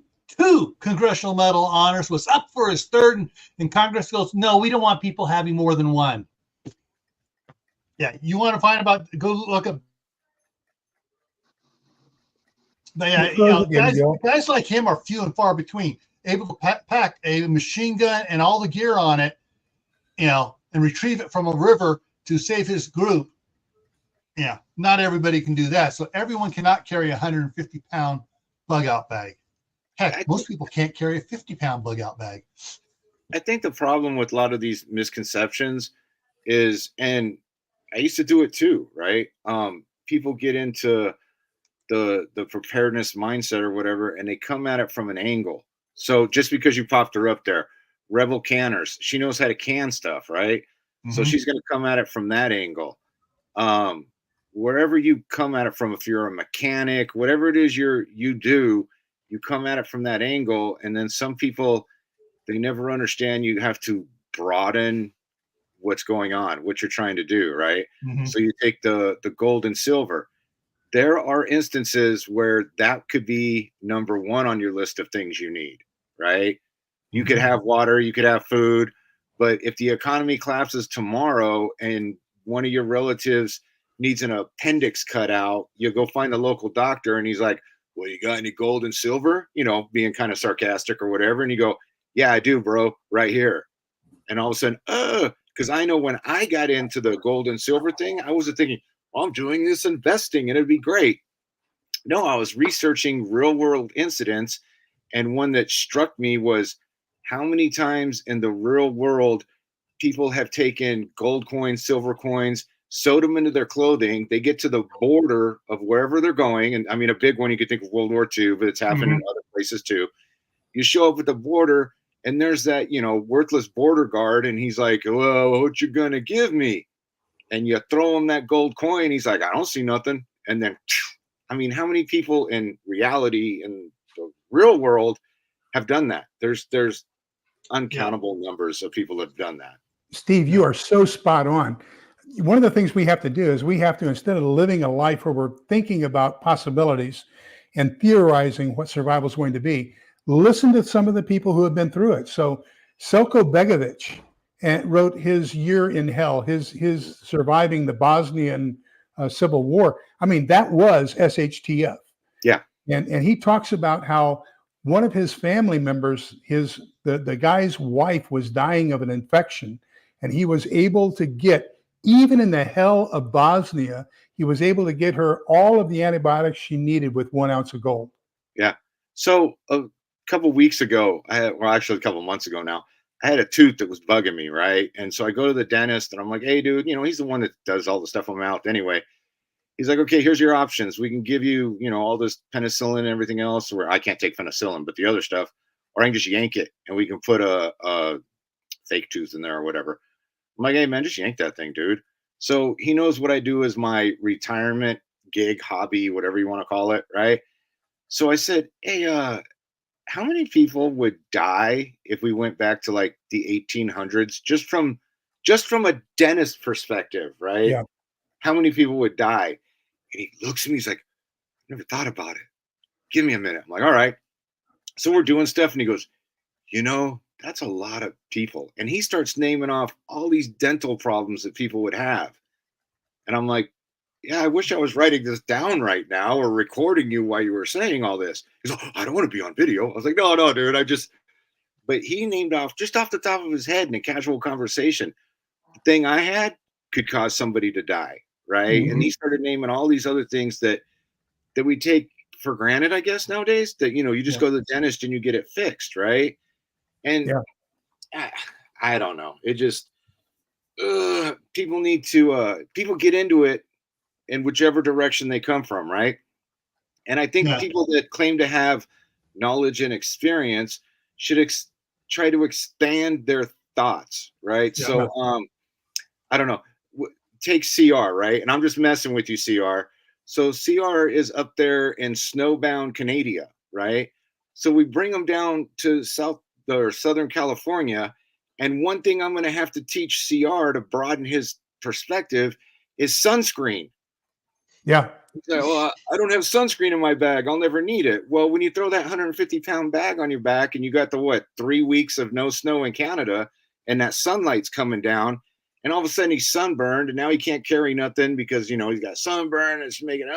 congressional medal honors, was up for his third, and Congress goes, no, we don't want people having more than one. Yeah, you want to find about, go look up. But yeah, you know, guys like him are few and far between, able to pack a machine gun and all the gear on it, you know, and retrieve it from a river to save his group. Yeah, not everybody can do that. So everyone cannot carry a 150-pound bug out bag. Heck, most people can't carry a 50-pound bug out bag. I think the problem with a lot of these misconceptions is, and I used to do it too, right? People get into the preparedness mindset or whatever, and they come at it from an angle. So just because you popped her up there, Rebel Canners, she knows how to can stuff, right? So she's going to come at it from that angle. Wherever you come at it from, if you're a mechanic, whatever it is you do, you come at it from that angle. And then some people, they never understand you have to broaden what's going on, what you're trying to do, right? So you take the gold and silver. There are instances where that could be number one on your list of things you need, right? You could have water, you could have food, but if the economy collapses tomorrow and one of your relatives needs an appendix cut out, you go find the local doctor and he's like, well, you got any gold and silver? You know, being kind of sarcastic or whatever. And you go, yeah, I do, bro, right here. And all of a sudden, because I know when I got into the gold and silver thing, I wasn't thinking, well, I'm doing this investing and it'd be great. No, I was researching real world incidents. And one that struck me was how many times in the real world people have taken gold coins, silver coins, sewed them into their clothing. They get to the border of wherever they're going. And I mean, a big one, you could think of World War II, but it's happened in other places too. You show up at the border and there's that, you know, worthless border guard. And he's like, well, what you going to give me? And you throw him that gold coin. He's like, I don't see nothing. And then, I mean, how many people in reality in the real world have done that? There's uncountable numbers of people that have done that. Steve, you are so spot on. One of the things we have to do is we have to, instead of living a life where we're thinking about possibilities and theorizing what survival is going to be, listen to some of the people who have been through it. So Selko Begovic wrote his Year in Hell, his surviving the Bosnian Civil War. I mean, that was SHTF. Yeah. And he talks about how one of his family members, the guy's wife was dying of an infection, and he was able to get, even in the hell of Bosnia, he was able to get her all of the antibiotics she needed with 1 ounce of gold. Yeah. So a couple of weeks ago, actually a couple of months ago now, I had a tooth that was bugging me, right? And so I go to the dentist and I'm like, hey, dude, you know, he's the one that does all the stuff on my mouth anyway. He's like, okay, here's your options. We can give you, you know, all this penicillin and everything else, where I can't take penicillin, but the other stuff, or I can just yank it and we can put a fake tooth in there or whatever. I'm like, hey, man, just yank that thing, dude. So he knows what I do as my retirement gig, hobby, whatever you want to call it, right? So I said, hey, how many people would die if we went back to like the 1800s, just from a dentist perspective, right? Yeah. How many people would die? And he looks at me, he's like, never thought about it. Give me a minute. I'm like, all right. So we're doing stuff. And he goes, you know, that's a lot of people. And he starts naming off all these dental problems that people would have. And I'm like, yeah, I wish I was writing this down right now or recording you while you were saying all this. He's like, I don't want to be on video. I was like, no, dude, but he named off just off the top of his head in a casual conversation, the thing I had could cause somebody to die. Right. And he started naming all these other things that we take for granted, I guess, nowadays, that, you know, you just go to the dentist and you get it fixed. Right. And I don't know. It just, people need to, people get into it in whichever direction they come from. Right. And I think people that claim to have knowledge and experience should try to expand their thoughts. Right. Yeah. So, I don't know. Take CR, right? And I'm just messing with you, CR. So CR is up there in snowbound Canada, right? So we bring him down to Southern California. And one thing I'm going to have to teach CR to broaden his perspective is sunscreen. Yeah. Well, I don't have sunscreen in my bag. I'll never need it. Well, when you throw that 150-pound bag on your back and you got the 3 weeks of no snow in Canada and that sunlight's coming down and all of a sudden he's sunburned and now he can't carry nothing because, he's got sunburn. It's making,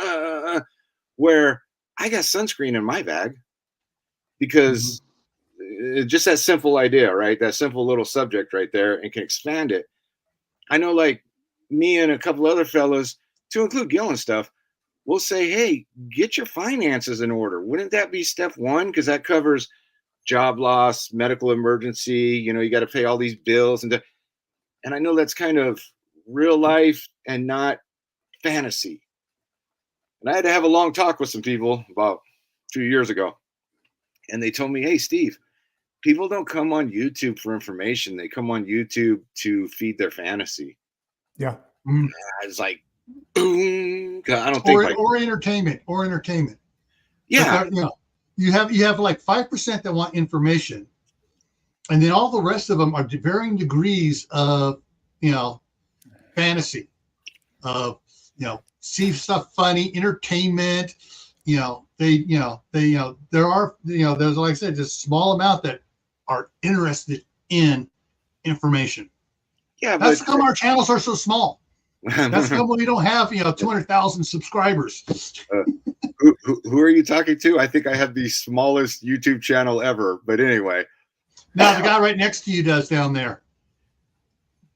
where I got sunscreen in my bag because it's just that simple idea, right? That simple little subject right there and can expand it. I know like me and a couple other fellas, to include Gil and stuff, we'll say, hey, get your finances in order. Wouldn't that be step one? Because that covers job loss, medical emergency. You got to pay all these bills. And I know that's kind of real life and not fantasy. And I had to have a long talk with some people about 2 years ago. And they told me, hey, Steve, people don't come on YouTube for information. They come on YouTube to feed their fantasy. Yeah. I was like, boom. I don't think or entertainment. Yeah. You have like 5% that want information, and then all the rest of them are varying degrees of fantasy, of see stuff funny, entertainment. There are there's, like I said, just a small amount that are interested in information. Yeah, that's how come our channels are so small. That's how we don't have 200,000 subscribers. Who are you talking to? I think I have the smallest YouTube channel ever. But anyway, now the guy right next to you does down there.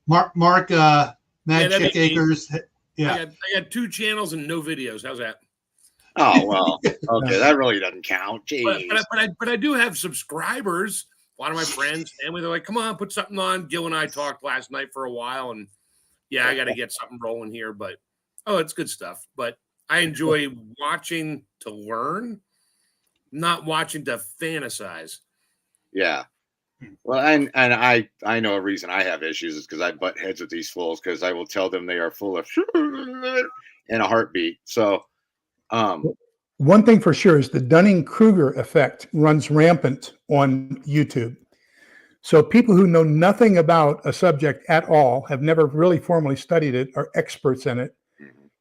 Mark Magic Acres. Yeah, I got 2 channels and no videos. How's that? Oh well, okay, that really doesn't count. Jeez. But I do have subscribers. A lot of my friends, family, they're like, "Come on, put something on." Gil and I talked last night for a while, and yeah, I got to get something rolling here. But it's good stuff. But I enjoy watching to learn, not watching to fantasize. Yeah. Well, and I know a reason I have issues is because I butt heads with these fools because I will tell them they are full of in a heartbeat. So, one thing for sure is the Dunning-Kruger effect runs rampant on YouTube. So people who know nothing about a subject at all, have never really formally studied it, are experts in it.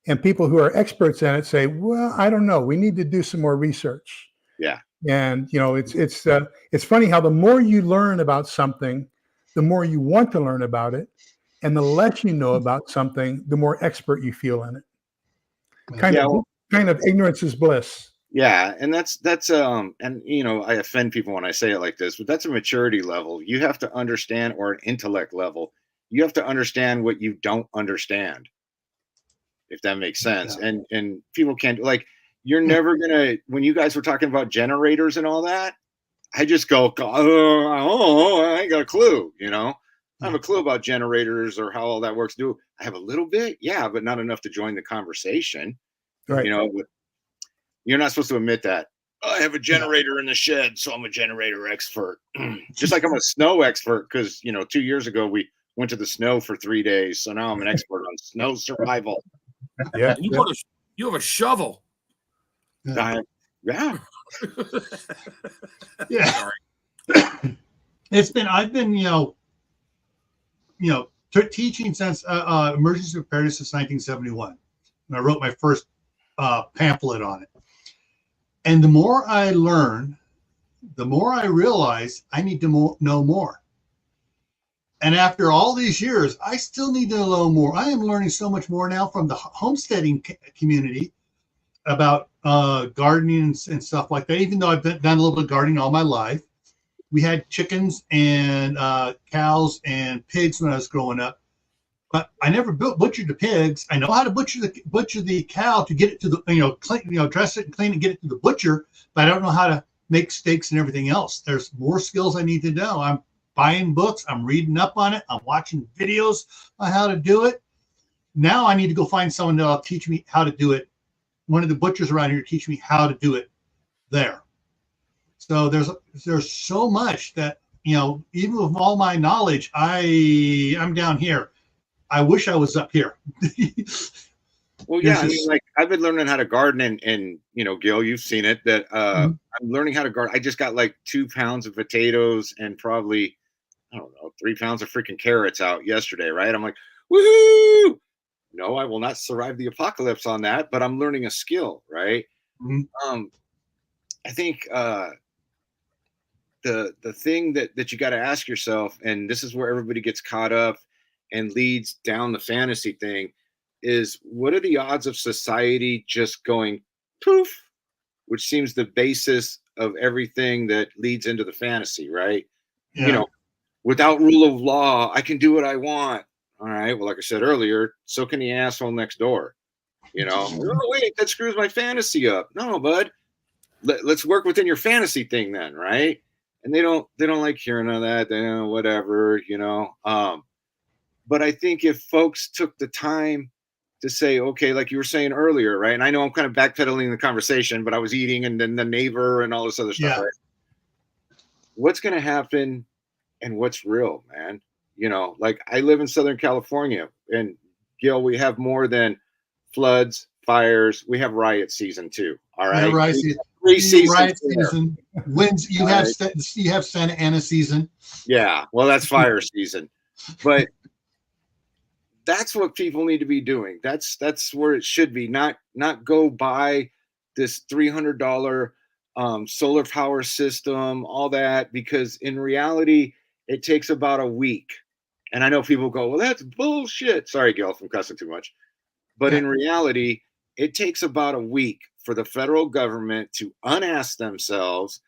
And people who are experts in it say, well, I don't know. We need to do some more research. Yeah. And, it's funny how the more you learn about something, the more you want to learn about it. And the less you know about something, the more expert you feel in it. Kind of ignorance is bliss. Yeah. And that's and I offend people when I say it like this, but that's a maturity level. You have to understand, or an intellect level. You have to understand what you don't understand, if that makes sense. Yeah. And people can't, like, you're never gonna, when you guys were talking about generators and all that, I just go, I ain't got a clue, I have a clue about generators or how all that works. I have a little bit? Yeah, but not enough to join the conversation. Right. You're not supposed to admit that. I have a generator in the shed, so I'm a generator expert. Just like I'm a snow expert, because 2 years ago we went to the snow for 3 days, so now I'm an expert on snow survival. Yeah. You have a shovel. Yeah. Yeah. Sorry. I've been teaching since emergency preparedness since 1971. And I wrote my first pamphlet on it. And the more I learn, the more I realize I need to know more. And after all these years, I still need to know more. I am learning so much more now from the homesteading community about gardening and stuff like that, even though I've done a little bit of gardening all my life. We had chickens and cows and pigs when I was growing up, but I never butchered the pigs. I know how to butcher the cow to get it to the clean, dress it and clean and get it to the butcher, but I don't know how to make steaks and everything else. There's more skills I need to know. I'm buying books, I'm reading up on it, I'm watching videos on how to do it. Now I need to go find someone that'll teach me how to do it. One of the butchers around here teach me how to do it there. So there's so much that, even with all my knowledge, I'm down here. I wish I was up here. Well, yeah, like I've been learning how to garden and Gil, you've seen it, that I'm learning how to garden. I just got like 2 pounds of potatoes and probably, 3 pounds of freaking carrots out yesterday, right? I'm like, woohoo! No, I will not survive the apocalypse on that, but I'm learning a skill, right? Mm-hmm. I think the thing that you got to ask yourself, and this is where everybody gets caught up and leads down the fantasy thing, is what are the odds of society just going poof, which seems the basis of everything that leads into the fantasy, right? Yeah. You know, without rule of law, I can do what I want. All right. Well, like I said earlier, so can the asshole next door. You know, oh, wait, that screws my fantasy up. No, bud. Let's work within your fantasy thing then, right? And they don't like hearing of that. They don't, whatever, you know. But I think if folks took the time to say, okay, like you were saying earlier, right? And I know I'm kind of backpedaling the conversation, but I was eating and then the neighbor and all this other stuff, right? What's going to happen and what's real, man? You know, like I live in Southern California, and Gil, we have more than floods, fires. We have riot season too. All right, riot season. Winds. You have Santa Ana season. Yeah, well, that's fire season, but that's what people need to be doing. That's where it should be. Not go buy this $300 solar power system, all that, because in reality, it takes about a week. And I know people go, well, that's bullshit. Sorry, Gil, if I'm cussing too much. But in reality, it takes about a week for the federal government to unask themselves.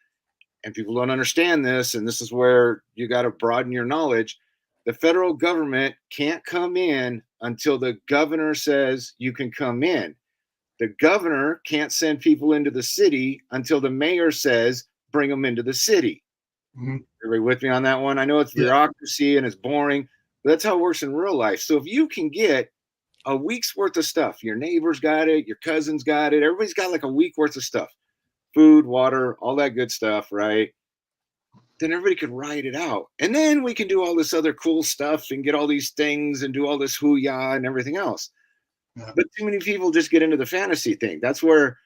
And people don't understand this. And this is where you got to broaden your knowledge. The federal government can't come in until the governor says you can come in. The governor can't send people into the city until the mayor says bring them into the city. Mm-hmm. Everybody with me on that one? I know it's bureaucracy and it's boring, but that's how it works in real life. So if you can get a week's worth of stuff, your neighbor's got it, your cousin's got it, everybody's got like a week worth of stuff, food, water, all that good stuff, right? Then everybody could ride it out. And then we can do all this other cool stuff and get all these things and do all this hoo-yah and everything else. Yeah. But too many people just get into the fantasy thing. That's where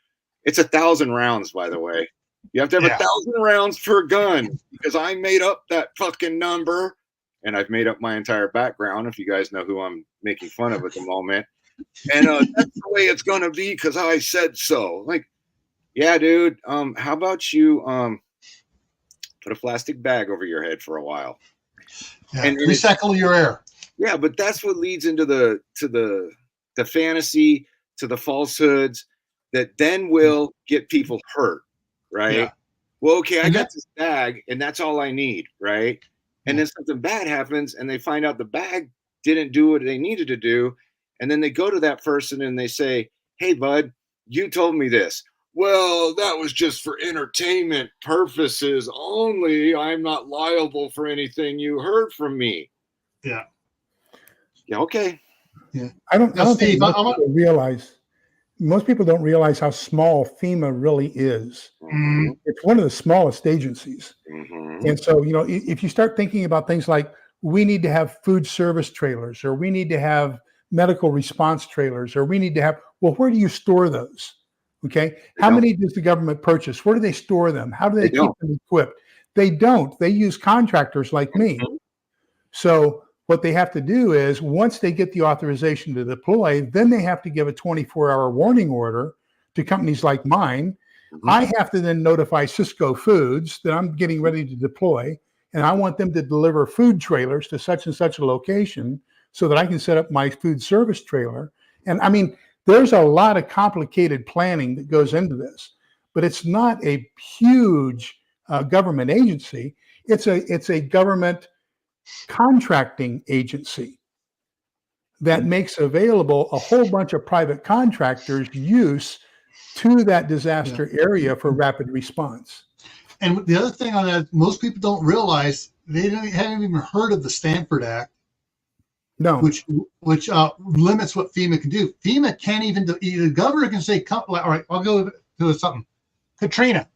it's 1,000 rounds, by the way. You have to have 1,000 rounds per gun because I made up that fucking number, and I've made up my entire background, if you guys know who I'm making fun of at the moment. And that's the way it's going to be because I said so. Like, yeah, dude, how about you put a plastic bag over your head for a while? Yeah, and recycle your air. Yeah, but that's what leads into the fantasy, to the falsehoods that then will get people hurt, right? Yeah. Well, okay, I got this bag and that's all I need, right? And then something bad happens and they find out the bag didn't do what they needed to do. And then they go to that person and they say, hey, bud, you told me this. Well, that was just for entertainment purposes only. I'm not liable for anything you heard from me. Yeah. Yeah, okay. Yeah. I don't think most people don't realize how small FEMA really is. Mm-hmm. It's one of the smallest agencies. Mm-hmm. And so, you know, if you start thinking about things like we need to have food service trailers, or we need to have medical response trailers, or we need to have, well, where do you store those? Okay. How many does the government purchase? Where do they store them? How do they keep them equipped? They don't. They use contractors like me. Mm-hmm. So what they have to do is once they get the authorization to deploy, then they have to give a 24-hour warning order to companies like mine. Mm-hmm. I have to then notify Cisco Foods that I'm getting ready to deploy, and I want them to deliver food trailers to such and such a location so that I can set up my food service trailer. And I mean, there's a lot of complicated planning that goes into this, but it's not a huge government agency. It's a government contracting agency that makes available a whole bunch of private contractors' use to that disaster area for rapid response. And the other thing on that, most people don't realize, haven't even heard of the Stanford Act. No, which limits what FEMA can do. FEMA can't even do. The governor can say, all right, I'll go to something. Katrina.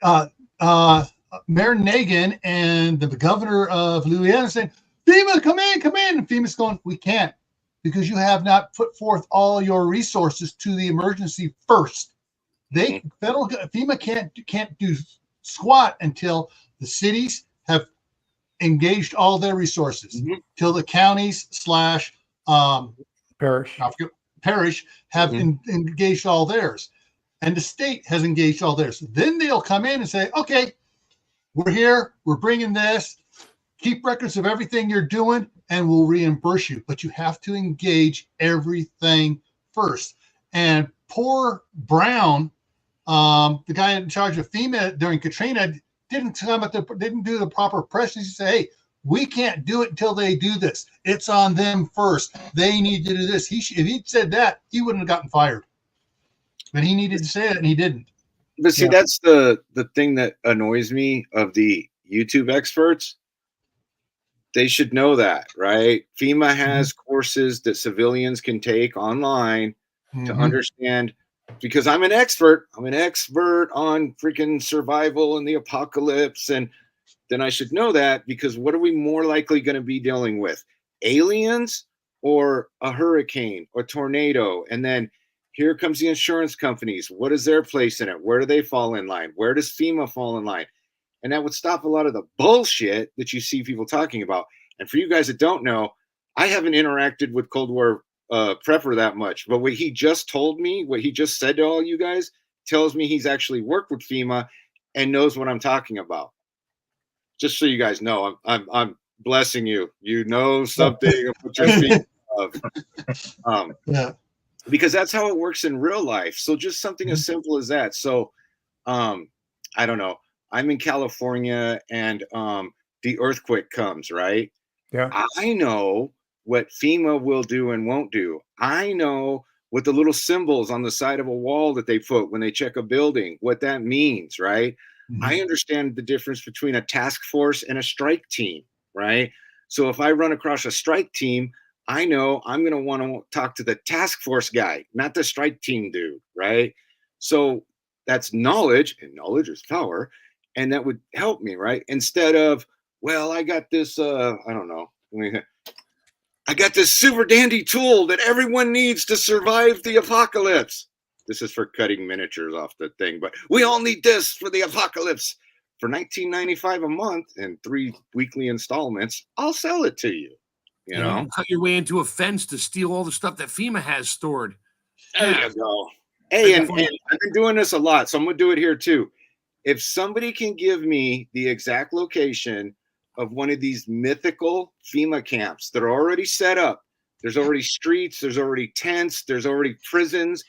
Mayor Nagin and the governor of Louisiana saying, FEMA, come in. And FEMA's going, we can't, because you have not put forth all your resources to the emergency first. FEMA can't do squat until the cities have engaged all their resources, till the counties / parish have engaged all theirs, and the state has engaged all theirs. Then they'll come in and say, okay, we're here, we're bringing this, keep records of everything you're doing, and we'll reimburse you. But you have to engage everything first. And poor Brown, the guy in charge of FEMA during Katrina, didn't do the proper press. He said, hey, we can't do it until they do this. It's on them first. They need to do this. If he'd said that, he wouldn't have gotten fired. But he needed to say it, and he didn't. But see, that's the thing that annoys me of the YouTube experts. They should know that, right? FEMA has courses that civilians can take online to understand, because I'm an expert. I'm an expert on freaking survival and the apocalypse. And then I should know that, because what are we more likely going to be dealing with? Aliens or a hurricane or tornado? And then here comes the insurance companies. What is their place in it? Where do they fall in line? Where does FEMA fall in line? And that would stop a lot of the bullshit that you see people talking about. And for you guys that don't know, I haven't interacted with Cold War prepper that much. But what he just told me, what he just said to all you guys, tells me he's actually worked with FEMA and knows what I'm talking about. Just so you guys know, I'm blessing you. You know something of what you're speaking of. Because that's how it works in real life. So just something as simple as that. So I don't know. I'm in California, and the earthquake comes, right? Yeah. I know what FEMA will do and won't do. I know what the little symbols on the side of a wall that they put when they check a building, what that means, right? I understand the difference between a task force and a strike team, right? So if I run across a strike team, I know I'm going to want to talk to the task force guy, not the strike team dude, right? So that's knowledge, and knowledge is power. And that would help me, right? Instead of, well, I got this, I don't know. I got this super dandy tool that everyone needs to survive the apocalypse. This is for cutting miniatures off the thing, but we all need this for the apocalypse. For $19.95 a month and 3 weekly installments, I'll sell it to you. You know, cut your way into a fence to steal all the stuff that FEMA has stored. There you go. Hey, and I've been doing this a lot, so I'm gonna do it here too. If somebody can give me the exact location of one of these mythical FEMA camps that are already set up, there's already streets, there's already tents, there's already prisons.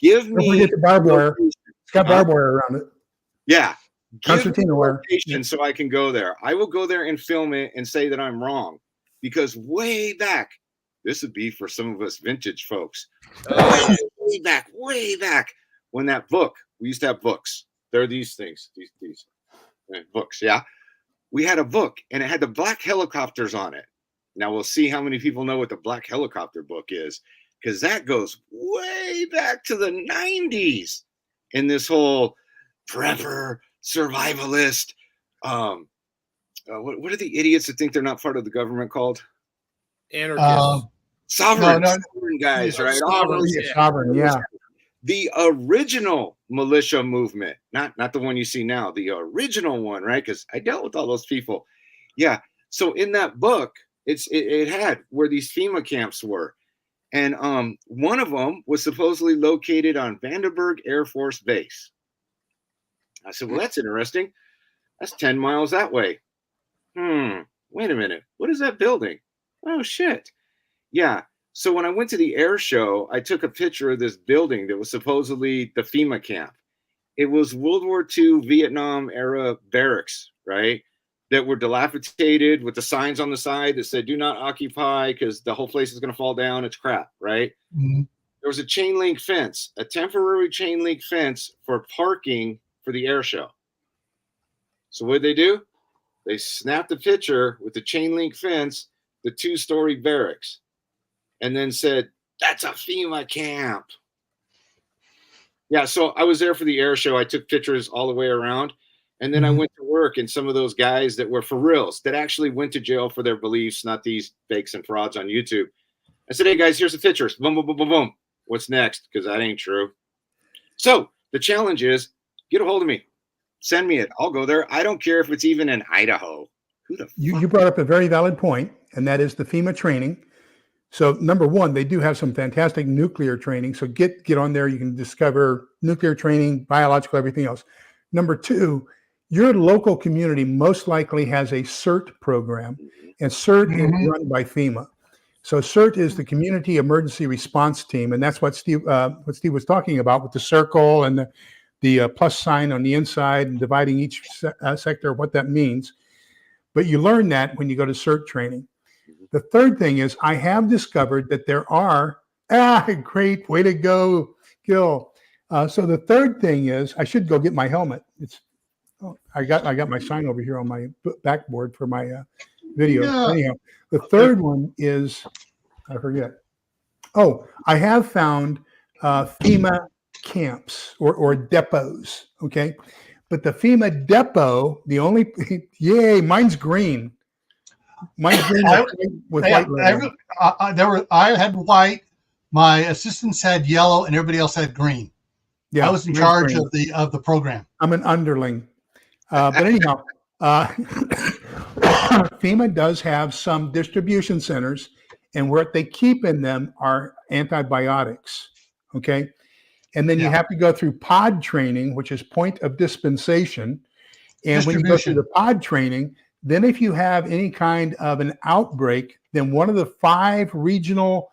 Give me the barbed wire. It's got barbed wire around it. Yeah. Give me Concertina wire. location so I can go there. I will go there and film it and say that I'm wrong. Because way back, this would be for some of us vintage folks. Way back, when that book, we used to have books. There are these things, these books, yeah. We had a book, and it had the black helicopters on it. Now we'll see how many people know what the black helicopter book is, because that goes way back to the 90s in this whole prepper, survivalist, what are the idiots that think they're not part of the government called? Anarchists. Sovereign guys, right? Sovereign, yeah. The original militia movement, not the one you see now, the original one, right? Because I dealt with all those people. Yeah. So in that book, it had where these FEMA camps were. And one of them was supposedly located on Vandenberg Air Force Base. I said, well, that's interesting. That's 10 miles that way. Wait a minute. What is that building? Oh, shit. Yeah. So when I went to the air show, I took a picture of this building that was supposedly the FEMA camp. It was World War II Vietnam era barracks, right? That were dilapidated with the signs on the side that said, do not occupy because the whole place is going to fall down. It's crap, right? There was a chain link fence, a temporary chain link fence for parking for the air show. So what did they do? They snapped a picture with the chain link fence, the 2-story barracks, and then said, that's a FEMA camp. Yeah, so I was there for the air show. I took pictures all the way around. And then I went to work, and some of those guys that were for reals, that actually went to jail for their beliefs, not these fakes and frauds on YouTube. I said, hey, guys, here's the pictures. Boom, boom, boom, boom, boom. What's next? Because that ain't true. So the challenge is get a hold of me. Send me it. I'll go there. I don't care if it's even in Idaho. Who the fuck? You brought up a very valid point, and that is the FEMA training. So number one, they do have some fantastic nuclear training. So get on there. You can discover nuclear training, biological, everything else. Number two, your local community most likely has a CERT program, and CERT is run by FEMA. So CERT is the Community Emergency Response Team, and that's what Steve was talking about with the circle and the plus sign on the inside and dividing each sector, what that means. But you learn that when you go to CERT training. The third thing is I have discovered that there are, great, way to go, Gil. So the third thing is I should go get my helmet. I got my sign over here on my backboard for my video. Yeah. Anyhow, the third one is, I forget. Oh, I have found FEMA camps or depots, okay? But the FEMA depot, the only, yay, mine's green. Mine's green with white lettering. I had white, my assistants had yellow, and everybody else had green. Yeah, I was in charge of the program. I'm an underling. But anyhow, FEMA does have some distribution centers, and what they keep in them are antibiotics, okay? And then you have to go through pod training, which is point of dispensation. And when you go through the pod training, then if you have any kind of an outbreak, then one of the 5 regional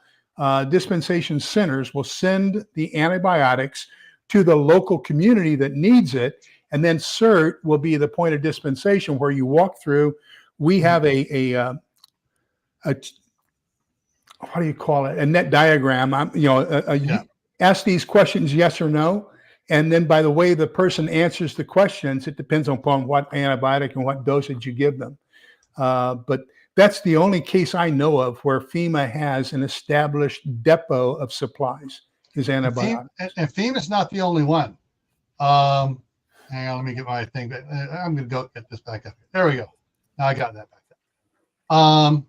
dispensation centers will send the antibiotics to the local community that needs it. And then CERT will be the point of dispensation where you walk through. We have a what do you call it? A net diagram. Ask these questions, yes or no. And then by the way the person answers the questions, it depends upon what antibiotic and what dosage you give them. But that's the only case I know of where FEMA has an established depot of supplies is antibiotics. And FEMA's not the only one. Hang on, let me get my thing. I'm going to go get this back up. There we go. Now I got that back up.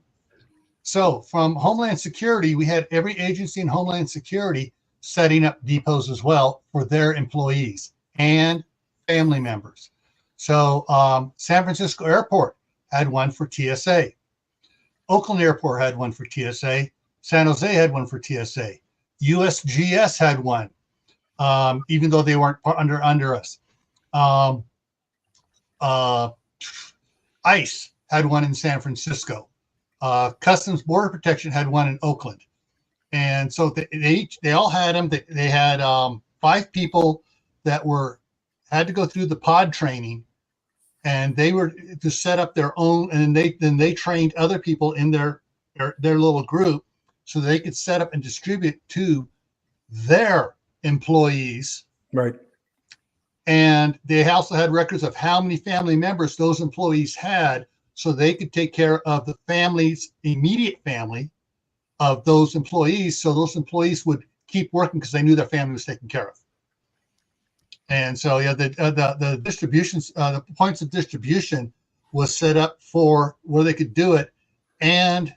So from Homeland Security, we had every agency in Homeland Security setting up depots as well for their employees and family members. So San Francisco Airport had one for TSA. Oakland Airport had one for TSA. San Jose had one for TSA. USGS had one, even though they weren't under us. ICE had one in San Francisco. Customs Border Protection had one in Oakland. And so they all had them. They had 5 people that had to go through the pod training, and they were to set up their own. And then they trained other people in their little group so they could set up and distribute to their employees. Right. And they also had records of how many family members those employees had, so they could take care of the family's immediate family of those employees, so those employees would keep working because they knew their family was taken care of. And so, the distributions, the points of distribution was set up for where they could do it, and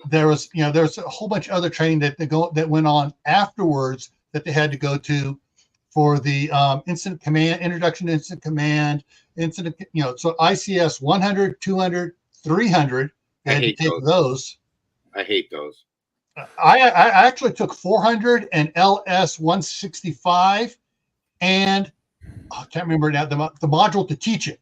there was a whole bunch of other training that went on afterwards that they had to go to for the incident command, introduction to incident command, incident. So ICS 100, 200, 300. They had to take those. I hate those. I actually took 400 and LS 165, and I can't remember now the module to teach it.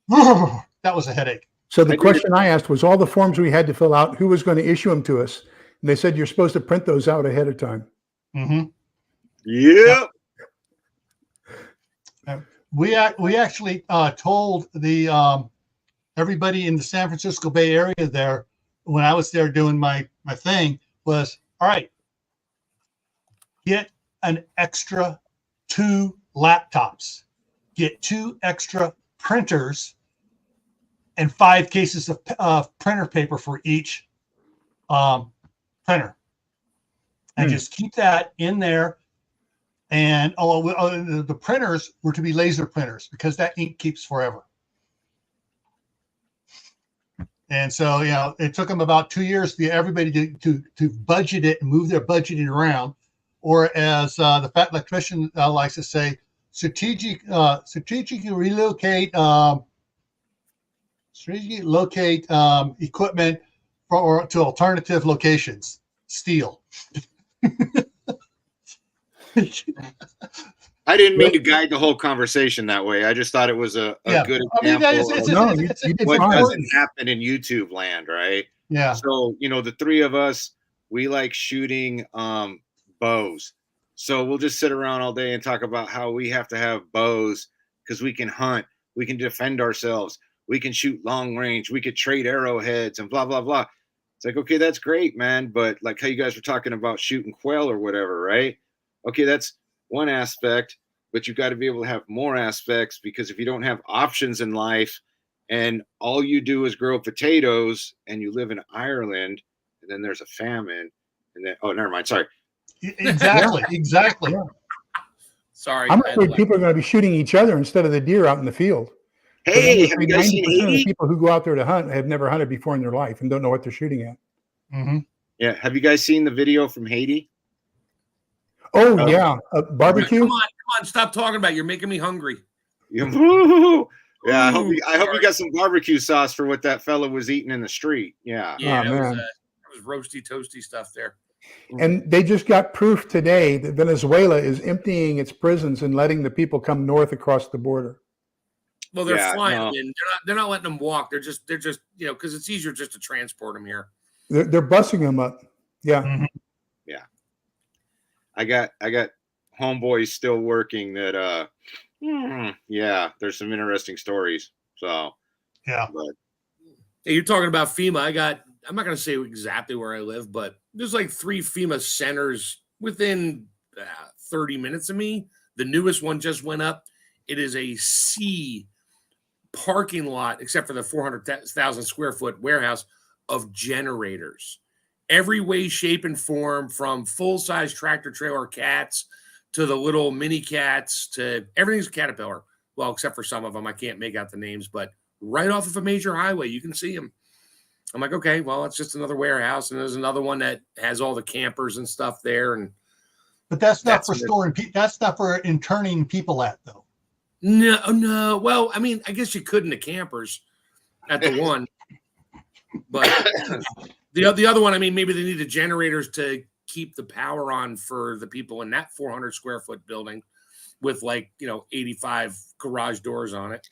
That was a headache. So the question I asked was all the forms we had to fill out, who was going to issue them to us? And they said you're supposed to print those out ahead of time. Mm-hmm. Yeah. We actually told the everybody in the San Francisco Bay Area there, when I was there doing my thing, was, all right, get an extra 2 laptops, get 2 extra printers, and 5 cases of printer paper for each printer. And just keep that in there. And the printers were to be laser printers because that ink keeps forever. And so, it took them about 2 years to get everybody to budget it and move their budgeting around, or as the fat electrician likes to say, strategically locate equipment or to alternative locations. Steal. I didn't mean to guide the whole conversation that way. I just thought it was a good example of what doesn't happen in YouTube land, right? Yeah. So, the three of us, we like shooting bows. So we'll just sit around all day and talk about how we have to have bows because we can hunt, we can defend ourselves, we can shoot long range, we could trade arrowheads and blah, blah, blah. It's like, okay, that's great, man. But like how you guys were talking about shooting quail or whatever, right? Okay, that's one aspect, but you've got to be able to have more aspects, because if you don't have options in life and all you do is grow potatoes and you live in Ireland and then there's a famine and then, oh, never mind. Sorry. Exactly. Exactly. Yeah. Sorry. I'm afraid people are going to be shooting each other instead of the deer out in the field. Hey, have you guys seen 90% of Haiti? the people who go out there to hunt have never hunted before in their life and don't know what they're shooting at. Mm-hmm. Yeah. Have you guys seen the video from Haiti? Oh, yeah. Barbecue? Come on. Stop talking about it. You're making me hungry. Yeah. I hope you got some barbecue sauce for what that fellow was eating in the street. Yeah. Yeah, Oh, man. that was roasty, toasty stuff there. And they just got proof today that Venezuela is emptying its prisons and letting the people come north across the border. Well, they're flying them in. They're not letting them walk. They're just because it's easier just to transport them here. They're busing them up. Yeah. Mm-hmm. Yeah. I got homeboys still working that there's some interesting stories. So yeah. But hey, you're talking about FEMA. I'm not going to say exactly where I live, but there's like 3 FEMA centers within 30 minutes of me. The newest one just went up. It is a C parking lot, except for the 400,000 square foot warehouse of generators. Every way, shape, and form, from full-size tractor trailer cats to the little mini cats to everything's Caterpillar. Well, except for some of them. I can't make out the names, but right off of a major highway, you can see them. I'm like, okay, well, it's just another warehouse, and there's another one that has all the campers and stuff there. But that's not for storing. That's not for interning people at, though. No. Well, I mean, I guess you could in the campers at the one, but the other one, I mean, maybe they need the generators to keep the power on for the people in that 400 square foot building with 85 garage doors on it.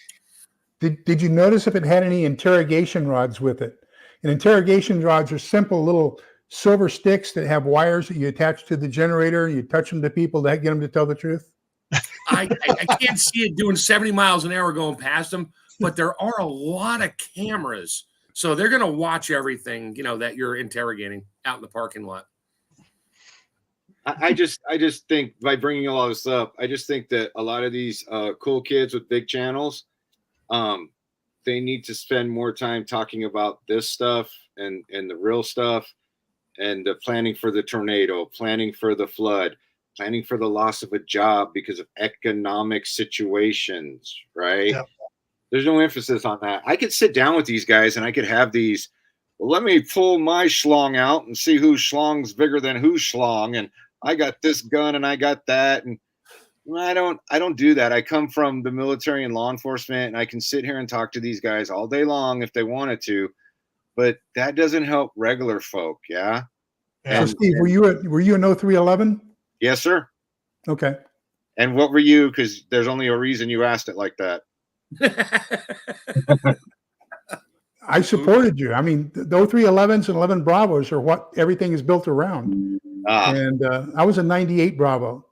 Did you notice if it had any interrogation rods with it? And interrogation rods are simple little silver sticks that have wires that you attach to the generator. You touch them to people to get them to tell the truth. I can't see it doing 70 miles an hour going past them, but there are a lot of cameras. So they're going to watch everything, that you're interrogating out in the parking lot. I just think, by bringing all this up, I just think that a lot of these cool kids with big channels, they need to spend more time talking about this stuff and the real stuff, and the planning for the tornado, planning for the flood, planning for the loss of a job because of economic situations, right? Yep. There's no emphasis on that. I could sit down with these guys and I could have these, well, let me pull my schlong out and see whose schlong's bigger than whose schlong, and I got this gun and I got that, and I don't do that. I come from the military and law enforcement, and I can sit here and talk to these guys all day long if they wanted to, but that doesn't help regular folk. Yeah. So Steve, were you in 0311? Yes, sir. Okay. And what were you? Because there's only a reason you asked it like that. I supported you. I mean, the 0311s and 11 Bravos are what everything is built around. And I was a 98 Bravo.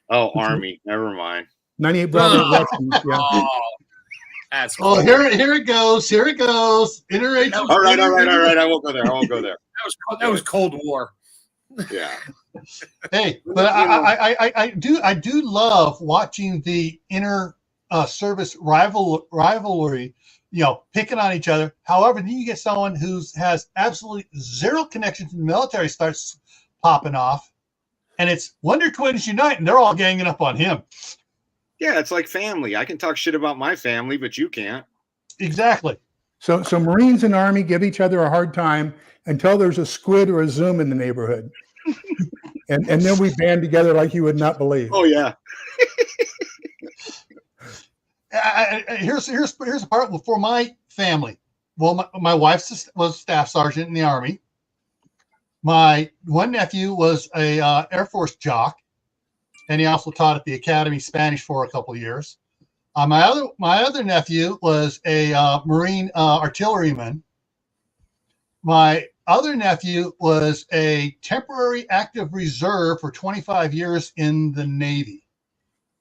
Oh, Army. Never mind. 98 Bravo. Russians, yeah. Oh, that's cool. Here it goes. Here it goes. All right. I won't go there. That was Cold War. Yeah. Hey, but I do love watching the inner service rivalry, picking on each other. However, then you get someone who has absolutely zero connection to the military starts popping off, and it's Wonder Twins unite, and they're all ganging up on him. Yeah, it's like family. I can talk shit about my family, but you can't. Exactly. So Marines and Army give each other a hard time until there's a squid or a zoom in the neighborhood. and then we band together like you would not believe. Oh, yeah. Here's the part for my family. well, my wife was a staff sergeant in the Army. My one nephew was a Air Force jock, and he also taught at the Academy Spanish for a couple of years. My other nephew was a Marine artilleryman. My other nephew was a temporary active reserve for 25 years in the Navy,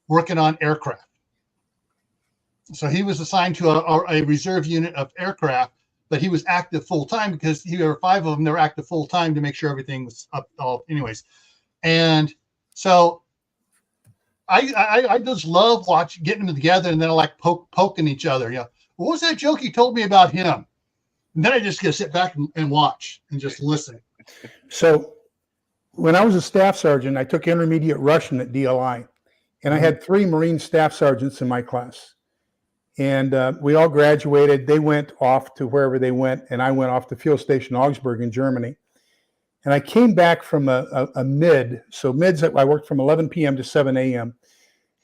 working on aircraft. So he was assigned to a reserve unit of aircraft, but he was active full time because there were 5 of them that were active full time to make sure everything was up. Anyways, and so I just love getting them together, and then I like poking each other. You know, what was that joke you told me about him? And then I just get to sit back and watch and just listen. So when I was a staff sergeant, I took intermediate Russian at DLI, and I had 3 Marine staff sergeants in my class. And we all graduated. They went off to wherever they went, and I went off to Field Station Augsburg in Germany. And I came back from a mid. So mids, I worked from 11 p.m. to 7 a.m.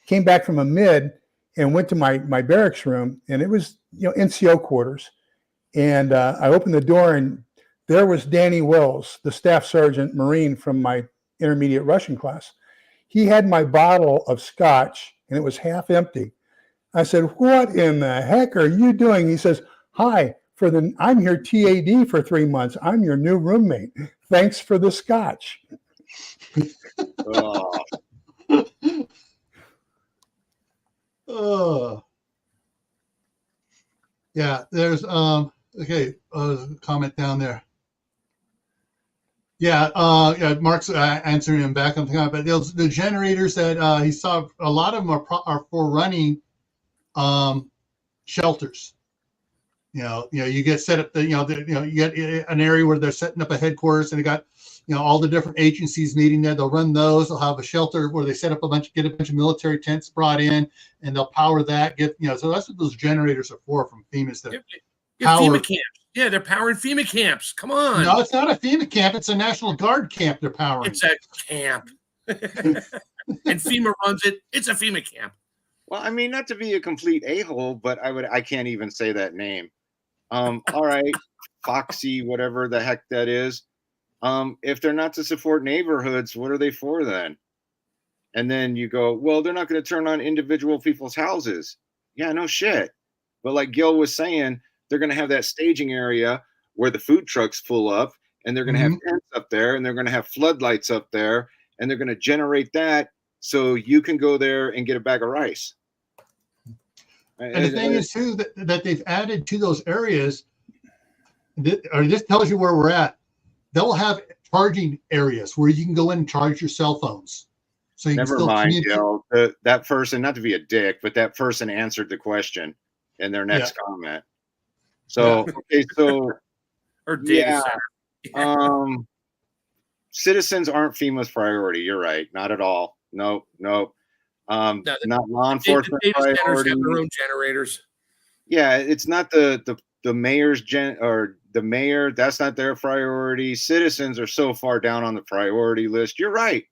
Came back from a mid and went to my barracks room, and it was, NCO quarters. And I opened the door, and there was Danny Wells, the staff sergeant Marine from my intermediate Russian class. He had my bottle of scotch, and it was half empty. I said, "What in the heck are you doing?" He says, "Hi, I'm your TAD for 3 months. I'm your new roommate. Thanks for the scotch." Oh. Yeah, there's comment down there. Yeah, Mark's answering him back on the comment, but the generators that he saw, a lot of them are for running shelters. You get set up you get an area where they're setting up a headquarters, and they got all the different agencies meeting there. They'll run those. They'll have a shelter where they set up get a bunch of military tents brought in, and they'll power that. So that's what those generators are for from FEMA's. FEMA camps. Yeah, they're powering FEMA camps. Come on. No, it's not a FEMA camp. It's a National Guard camp they're powering. It's a camp. And FEMA runs it. It's a FEMA camp. Well, I mean, not to be a complete a-hole, but I can't even say that name. All right, Foxy, whatever the heck that is. If they're not to support neighborhoods, what are they for then? And then you go, well, they're not going to turn on individual people's houses. Yeah, no shit. But like Gil was saying, they're going to have that staging area where the food trucks pull up, and they're going to have tents up there, and they're going to have floodlights up there, and they're going to generate that so you can go there and get a bag of rice. And the thing is, too, that they've added to those areas, this tells you where we're at. They'll have charging areas where you can go in and charge your cell phones. So you Never can still mind, Gil. That person, not to be a dick, but that person answered the question in their next comment. So, okay, so or data center. Citizens aren't FEMA's priority. You're right. Not at all. Nope. Not law enforcement data centers priority. have their own generators. Yeah, it's not the mayor's the mayor. That's not their priority. Citizens are so far down on the priority list. You're right.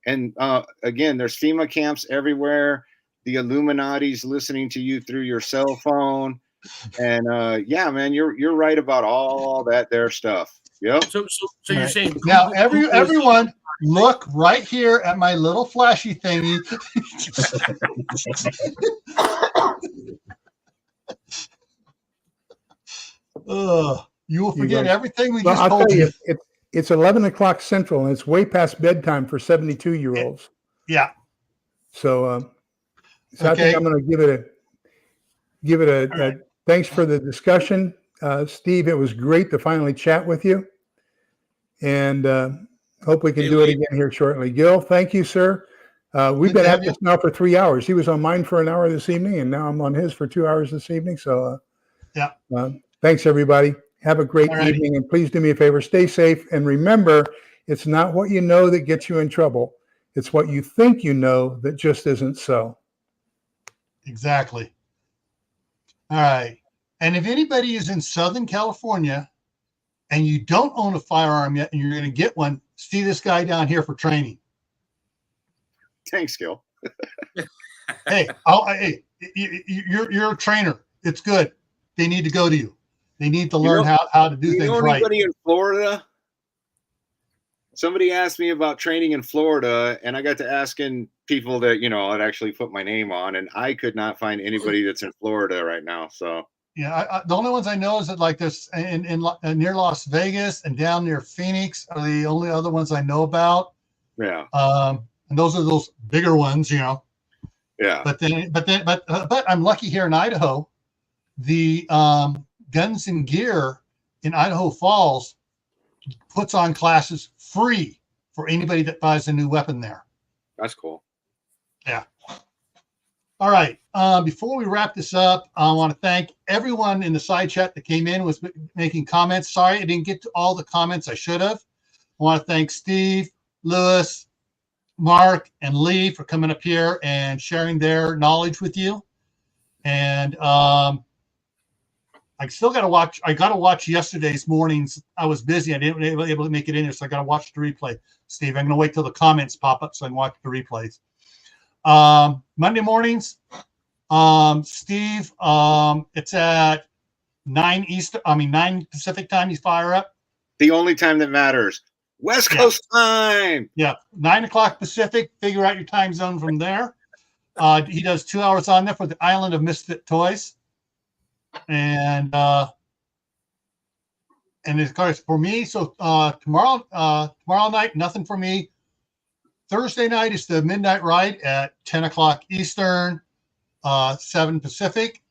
And again, there's FEMA camps everywhere. The Illuminati's listening to you through your cell phone. And yeah, man, you're right about all that there stuff. Yep. So you're saying now everyone look right here at my little flashy thingy. You will forget everything we just told you. It's 11 o'clock Central, and it's way past bedtime for 72-year-olds. Yeah. So, I think I'm going to give it a thanks for the discussion, Steve. It was great to finally chat with you, and hope we can do it again here shortly. Gil, thank you, sir. We've been at this now for 3 hours. He was on mine for an hour this evening, and now I'm on his for 2 hours this evening. So, thanks, everybody. Have a great evening, and please do me a favor, stay safe, and remember, it's not what you know that gets you in trouble. It's what you think you know that just isn't so. Exactly. All right. And if anybody is in Southern California and you don't own a firearm yet and you're going to get one, see this guy down here for training. Thanks, Gil. Hey, you're a trainer. It's good. They need to go to you. They need to learn how to do things right. Anybody in Florida? Somebody asked me about training in Florida, and I got to asking people that, I'd actually put my name on, and I could not find anybody that's in Florida right now. So yeah, the only ones I know is that like this in near Las Vegas and down near Phoenix are the only other ones I know about. Yeah. And those are those bigger ones, Yeah. But I'm lucky here in Idaho. The Guns and Gear in Idaho Falls puts on classes free for anybody that buys a new weapon there. That's cool. Yeah. All right. Before we wrap this up, I want to thank everyone in the side chat that came in, was making comments. Sorry, I didn't get to all the comments I should have. I want to thank Steve, Lewis, Mark, and Lee for coming up here and sharing their knowledge with you. And I still got to watch. I got to watch yesterday's mornings. I was busy. I didn't able to make it in here, so I got to watch the replay. Steve, I'm going to wait till the comments pop up so I can watch the replays. Monday mornings, Steve, it's at 9 Pacific time. You fire up. The only time that matters. West Coast time. Yeah, 9 o'clock Pacific. Figure out your time zone from there. He does 2 hours on there for the Island of Misfit Toys. And of course for me, so tomorrow night, nothing for me. Thursday night is the Midnight Ride at 10 o'clock Eastern, 7 Pacific.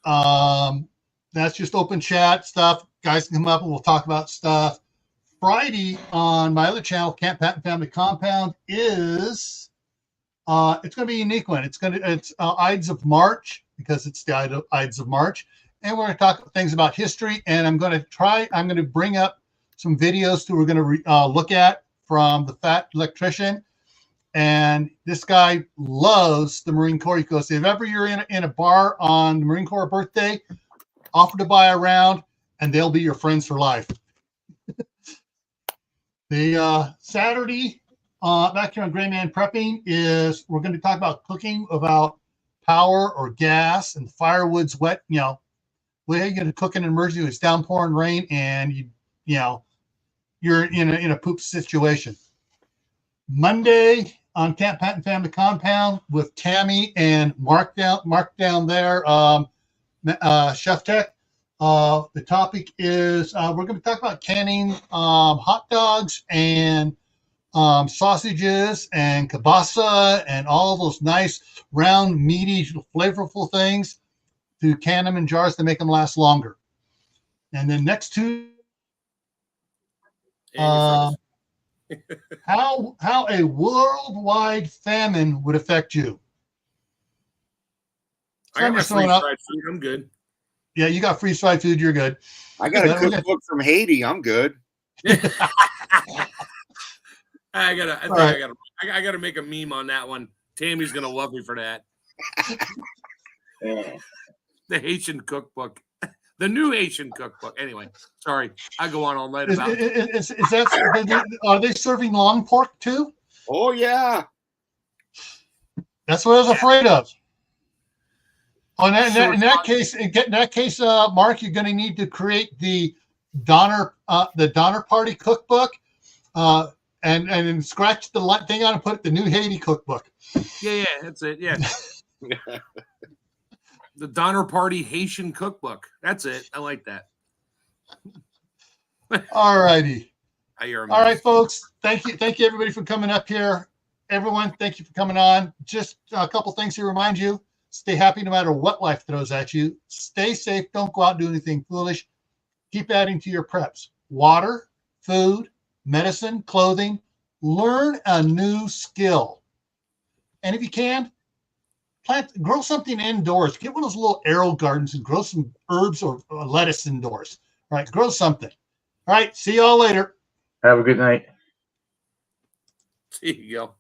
That's just open chat stuff. Guys can come up and we'll talk about stuff. Friday on my other channel, Camp Patton Family Compound, is it's going to be a unique one. It's Ides of March, because it's the Ides of March, and we're going to talk things about history. And I'm going to bring up some videos that we're going to look at from the Fat Electrician. And this guy loves the Marine Corps. He goes, if ever you're in a bar on the Marine Corps birthday, offer to buy a round, and they'll be your friends for life. The Saturday, back here on Gray Man Prepping, we're going to talk about cooking, about power or gas, and firewood's wet. What are you going to cook in an emergency? It's downpouring rain, and you're in a poop situation. Monday on Camp Patton Family Compound with Tammy and Mark down there, Chef Tech. The topic is we're going to talk about canning hot dogs and sausages and kielbasa and all those nice round, meaty, flavorful things, to can them in jars to make them last longer. And then next Tuesday, how a worldwide famine would affect you. I got my freeze-dried food. I'm good. Yeah, you got freeze-dried food. You're good. I got a cookbook from Haiti. I'm good. I gotta make a meme on that one. Tammy's gonna love me for that. Yeah. The Haitian cookbook. The new Haitian cookbook. Anyway, sorry. I go on all night about are they serving long pork too? Oh, yeah. That's what I was afraid of. Oh, in that case, Mark, you're going to need to create the Donner Party cookbook, and scratch the thing out and put the new Haiti cookbook. Yeah, that's it. Yeah. The Donner Party Haitian cookbook. That's it. I like that. All righty. All right, folks. Thank you everybody for coming up here. Everyone, thank you for coming on. Just a couple things to remind you. Stay happy no matter what life throws at you. Stay safe. Don't go out and do anything foolish. Keep adding to your preps. Water, food, medicine, clothing. Learn a new skill. And if you can, grow something indoors. Get one of those little arrow gardens and grow some herbs or lettuce indoors. All right, grow something. All right, see y'all later. Have a good night. See you go.